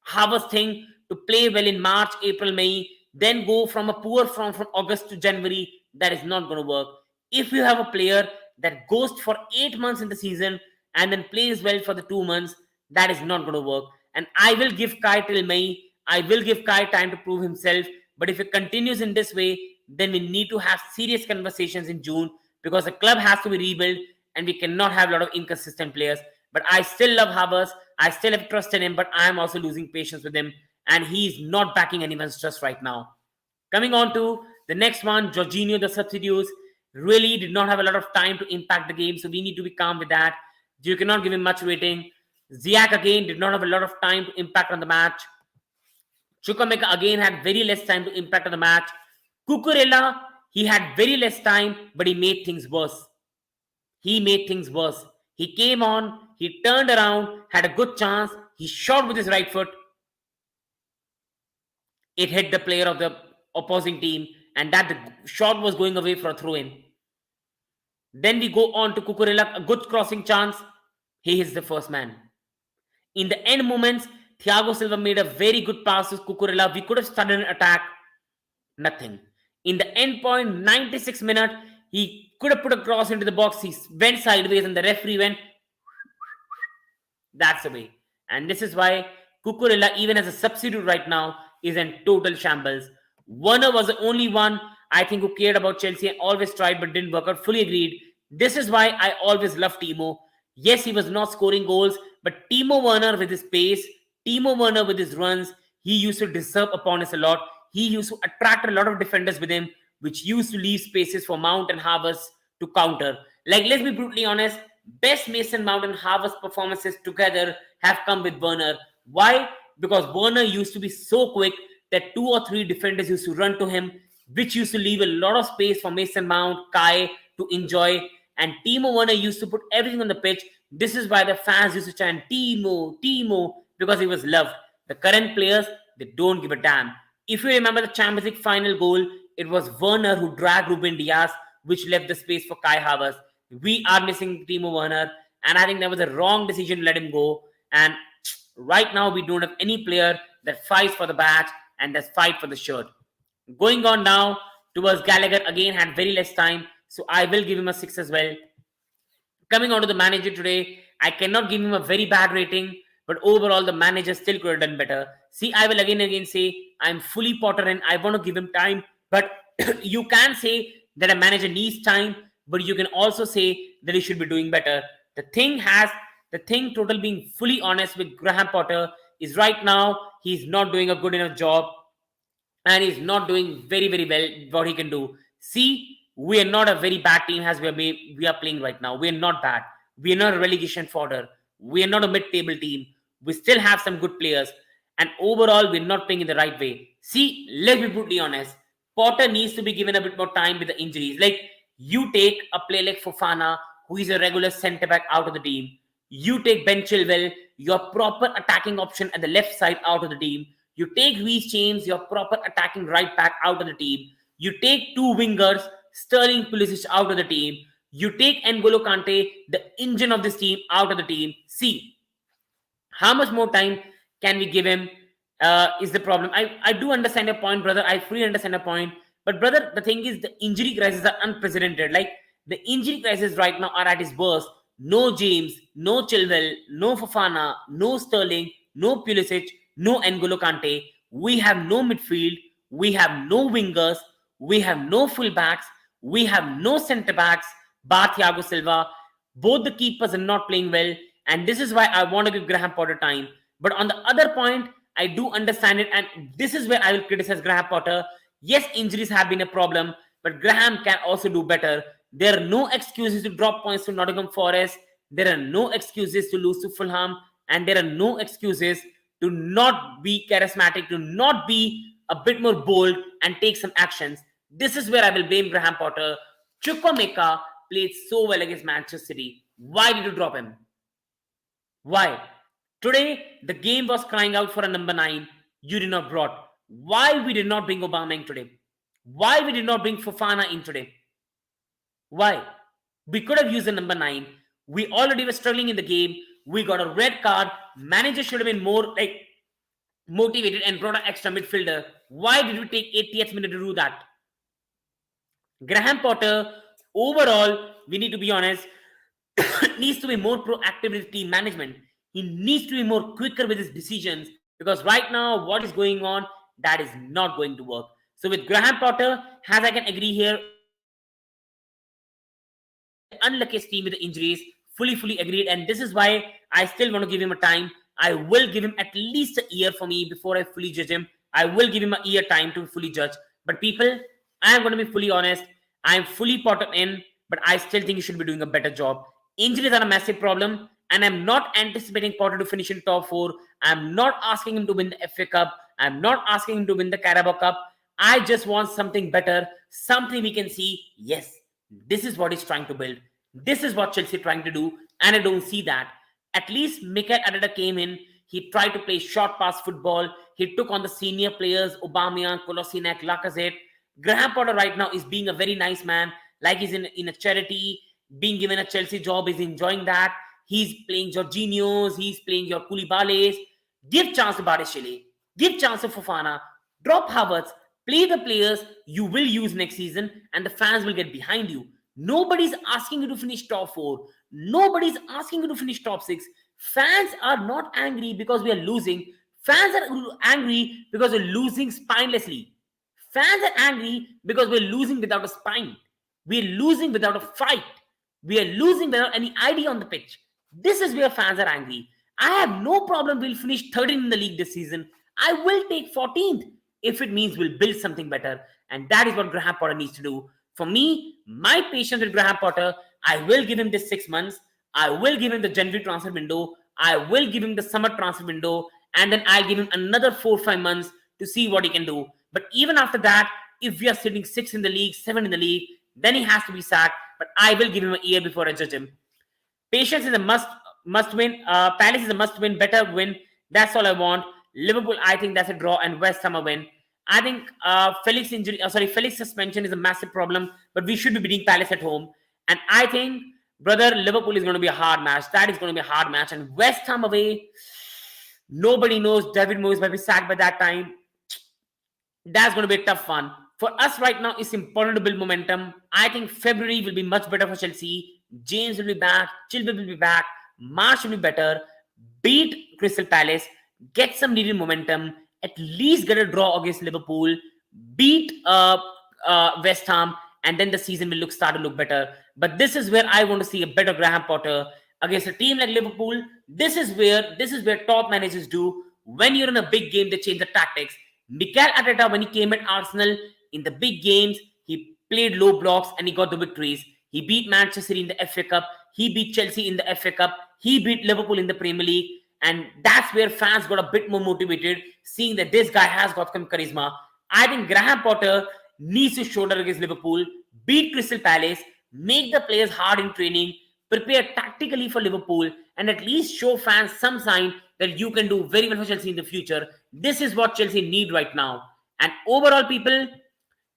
Havertz thing to play well in March, April, May, then go from a poor form from August to January, that is not going to work. If you have a player that goes for 8 months in the season and then plays well for the 2 months, that is not going to work. And I will give Kai till May. I will give Kai time to prove himself. But if it continues in this way, then we need to have serious conversations in June, because the club has to be rebuilt and we cannot have a lot of inconsistent players. But I still love Havertz. I still have trust in him, but I am also losing patience with him, and he's not backing anyone's trust right now. Coming on to the next one, Jorginho, the substitutes, really did not have a lot of time to impact the game, so we need to be calm with that. You cannot give him much rating. Ziyech again did not have a lot of time to impact on the match. Chukwuemeka again had very less time to impact on the match. Cucurella, he had very less time, but he made things worse. He made things worse. He came on, he turned around, had a good chance, he shot with his right foot. It hit the player of the opposing team, and that the shot was going away for a throw-in. Then we go on to Cucurella, a good crossing chance. He is the first man. In the end moments, Thiago Silva made a very good pass to Cucurella. We could have started an attack. Nothing. In the end point, 96 minutes, he could have put a cross into the box. He went sideways and the referee went. That's the way. And this is why Cucurella, even as a substitute right now, is in total shambles. Werner was the only one, I think, who cared about Chelsea and always tried but didn't work out. Fully agreed. This is why I always loved Timo. Yes, he was not scoring goals, but Timo Werner with his pace, Timo Werner with his runs, he used to disturb opponents a lot. He used to attract a lot of defenders with him, which used to leave spaces for Mount and Havertz to counter. Like, let's be brutally honest, best Mason Mount and Havertz performances together have come with Werner. Why? Because Werner used to be so quick that 2 or 3 defenders used to run to him, which used to leave a lot of space for Mason Mount, Kai to enjoy. And Timo Werner used to put everything on the pitch. This is why the fans used to chant Timo, Timo, because he was loved. The current players, they don't give a damn. If you remember the Champions League final goal, it was Werner who dragged Ruben Diaz, which left the space for Kai Havertz. We are missing Timo Werner, and I think that was a wrong decision to let him go. And right now, we don't have any player that fights for the badge and that fight for the shirt. Going on now towards Gallagher, again had very less time, so I will give him a 6 as well. Coming on to the manager today, I cannot give him a very bad rating, but overall the manager still could have done better. See, I will again say I'm fully Potter and I want to give him time, but you can say that a manager needs time, but you can also say that he should be doing better. The thing total being fully honest with Graham Potter is right now he's not doing a good enough job and he's not doing very well what he can do. See, we are not a very bad team as we are playing right now. We are not bad. We are not a relegation fodder. We are not a mid-table team. We still have some good players. And overall, we're not playing in the right way. See, let's be brutally honest. Potter needs to be given a bit more time with the injuries. Like, you take a player like Fofana, who is a regular centre-back, out of the team. You take Ben Chilwell, your proper attacking option at the left side, out of the team. You take Reece James, your proper attacking right back, out of the team. You take 2 wingers, Sterling, Pulisic, out of the team. You take N'Golo Kante, the engine of this team, out of the team. See, how much more time can we give him is the problem. I do understand your point, brother. I fully understand your point. But, brother, the thing is, the injury crises are unprecedented. Like, the injury crisis right now are at its worst. No James, no Chilwell, no Fofana, no Sterling, no Pulisic, no N'Golo Kante. We have no midfield. We have no wingers. We have no fullbacks. We have no centre-backs, bar Thiago Silva. Both the keepers are not playing well. And this is why I want to give Graham Potter time. But on the other point, I do understand it. And this is where I will criticize Graham Potter. Yes, injuries have been a problem, but Graham can also do better. There are no excuses to drop points to Nottingham Forest. There are no excuses to lose to Fulham. And there are no excuses to not be charismatic, to not be a bit more bold and take some actions. This is where I will blame Graham Potter. Chukwuemeka played so well against Manchester City. Why did you drop him? Why? Today, the game was crying out for a number 9. You did not brought. Why we did not bring Aubameyang today? Why we did not bring Fofana in today? Why? We could have used the number 9. We already were struggling in the game. We got a red card. Manager should have been more motivated and brought an extra midfielder. Why did we take 80th minute to do that? Graham Potter, overall, we need to be honest, needs to be more proactive with team management. He needs to be more quicker with his decisions, because right now, what is going on, that is not going to work. So with Graham Potter, as I can agree here, unluckiest team with the injuries, fully agreed, and this is why I still want to give him a time. I will give him at least a year for me before I fully judge him. I will give him a year time to fully judge. But people, I am going to be fully honest. I am fully Potter in, but I still think he should be doing a better job. Injuries are a massive problem, and I'm not anticipating Potter to finish in top 4. I'm not asking him to win the FA Cup. I'm not asking him to win the Carabao Cup. I just want something better, something we can see. Yes, this is what he's trying to build. This is what Chelsea are trying to do, and I don't see that. At least Mikel Arteta came in. He tried to play short pass football. He took on the senior players, Aubameyang, Kolasinac, Lacazette. Graham Potter right now is being a very nice man, like he's in a charity, being given a Chelsea job, he's enjoying that. He's playing Jorginhos, he's playing your Koulibalys. Give chance to Barishile. Give chance to Fofana. Drop Havertz. Play the players you will use next season, and the fans will get behind you. Nobody's asking you to finish top 4. Nobody's asking you to finish top 6. Fans are not angry because we are losing. Fans are angry because we're losing spinelessly. Fans are angry because we're losing without a spine. We're losing without a fight. We are losing without any idea on the pitch. This is where fans are angry. I have no problem. We'll finish 13th in the league this season. I will take 14th if it means we'll build something better. And that is what Graham Potter needs to do. For me, my patience with Graham Potter, I will give him this 6 months. I will give him the January transfer window. I will give him the summer transfer window. And then I'll give him another 4-5 months to see what he can do. But even after that, if we are sitting 6 in the league, 7 in the league, then he has to be sacked. But I will give him a year before I judge him. Patience is a must win. Palace is a must win, better win. That's all I want. Liverpool, I think that's a draw, and West Ham a win. I think Felix suspension is a massive problem, but we should be beating Palace at home. And I think, brother, Liverpool is going to be a hard match. That is going to be a hard match. And West Ham away, nobody knows. David Moyes might be sacked by that time. That's going to be a tough one. For us right now, it's important to build momentum. I think February will be much better for Chelsea. James will be back. Chilwell will be back. March will be better. Beat Crystal Palace. Get some needed momentum. At least get a draw against Liverpool. Beat West Ham. And then the season will start to look better. But this is where I want to see a better Graham Potter against a team like Liverpool. This is where top managers do. When you're in a big game, they change the tactics. Mikel Arteta, when he came at Arsenal, in the big games, he played low blocks and he got the victories. He beat Manchester City in the FA Cup. He beat Chelsea in the FA Cup. He beat Liverpool in the Premier League. And that's where fans got a bit more motivated, seeing that this guy has got some charisma. I think Graham Potter needs to shoulder against Liverpool, beat Crystal Palace, make the players hard in training, prepare tactically for Liverpool, and at least show fans some sign that you can do very well for Chelsea in the future. This is what Chelsea need right now. And overall, people,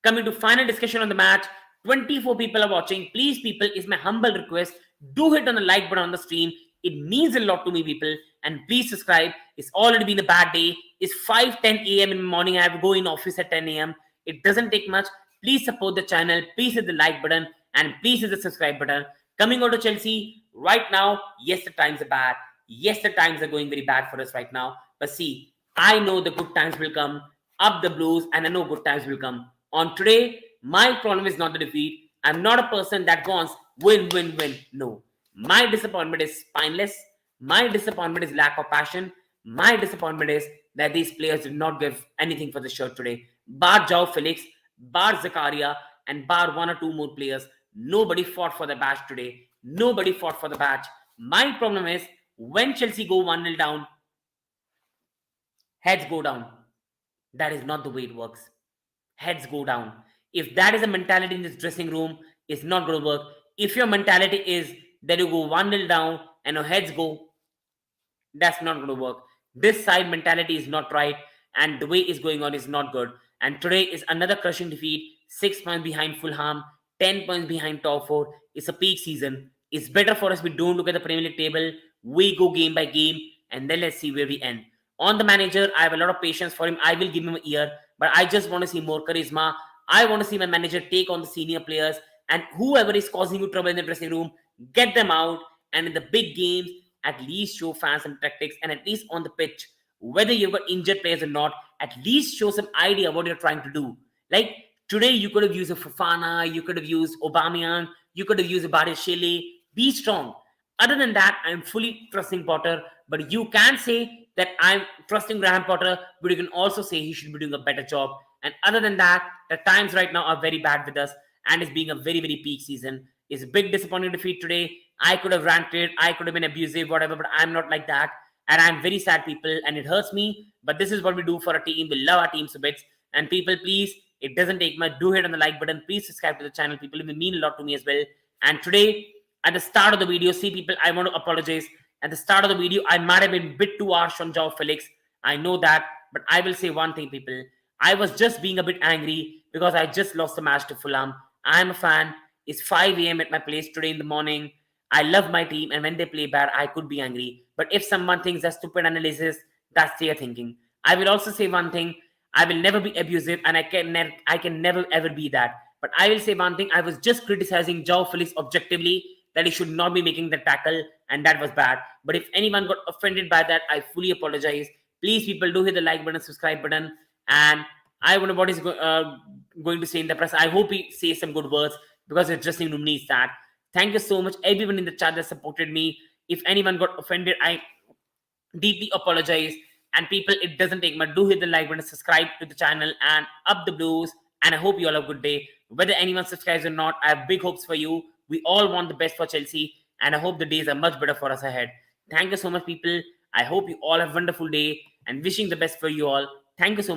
coming to final discussion on the match, 24 people are watching. Please, people, is my humble request. Do hit on the like button on the stream. It means a lot to me, people. And please subscribe. It's already been a bad day. It's 5:10 a.m. in the morning. I have to go in office at 10 a.m. It doesn't take much. Please support the channel. Please hit the like button. And please hit the subscribe button. Coming out to Chelsea right now, yes, the times are bad. Yes, the times are going very bad for us right now. But see, I know the good times will come. Up the blues, and I know good times will come. On today, my problem is not the defeat. I'm not a person that wants win, win, win. No. My disappointment is spineless. My disappointment is lack of passion. My disappointment is that these players did not give anything for the shirt today. Bar João Félix, bar Zakaria, and bar 1 or 2 more players, nobody fought for the badge today. Nobody fought for the badge. My problem is when Chelsea go 1-0 down, heads go down. That is not the way it works. Heads go down. If that is a mentality in this dressing room, it's not going to work. If your mentality is that you go 1-0 down and your heads go, That's not going to work. This side mentality is not right, and the way it's going on is not good. And today is another crushing defeat. 6 points behind Fulham, 10 points behind top four. It's a peak season. It's better for us we don't look at the Premier League table. We go game by game, and then let's see where we end. On the manager, I have a lot of patience for him. I will give him a year, but I just want to see more charisma. I want to see my manager take on the senior players, and whoever is causing you trouble in the dressing room, get them out. And in the big games, at least show fans some tactics, and at least on the pitch, whether you've got injured players or not, at least show some idea what you're trying to do. Like today, you could have used a Fofana, you could have used Aubameyang, you could have used a Badiashile. Be strong. Other than that, I'm fully trusting Potter, but you can say that I'm trusting Graham Potter, but you can also say he should be doing a better job. And other than that, the times right now are very bad with us, and it's being a very, very peak season. It's a big disappointing defeat today. I could have ranted, I could have been abusive, whatever, but I'm not like that. And I'm very sad, people, and it hurts me. But this is what we do for a team. We love our team so bits. And people, please, it doesn't take much. Do hit on the like button. Please subscribe to the channel. People, it will mean a lot to me as well. And today, at the start of the video, see people, I want to apologize. At the start of the video, I might have been a bit too harsh on João Félix. I know that, but I will say one thing, people. I was just being a bit angry because I just lost the match to Fulham. I'm a fan. It's 5 a.m. at my place today in the morning. I love my team, and when they play bad, I could be angry. But if someone thinks that's stupid analysis, that's their thinking. I will also say one thing. I will never be abusive, and I can never ever be that. But I will say one thing. I was just criticizing João Félix objectively that he should not be making the tackle, and that was bad. But if anyone got offended by that, I fully apologize. Please, people, do hit the like button, subscribe button, and I wonder what he's going to say in the press. I hope he says some good words because it just needs that. Thank you so much, everyone in the chat that supported me. If anyone got offended, I deeply apologize. And people, it doesn't take much. Do hit the like button, subscribe to the channel, and up the blues. And I hope you all have a good day. Whether anyone subscribes or not, I have big hopes for you. We all want the best for Chelsea, and I hope the days are much better for us ahead. Thank you so much, people. I hope you all have a wonderful day, and wishing the best for you all. Thank you so much.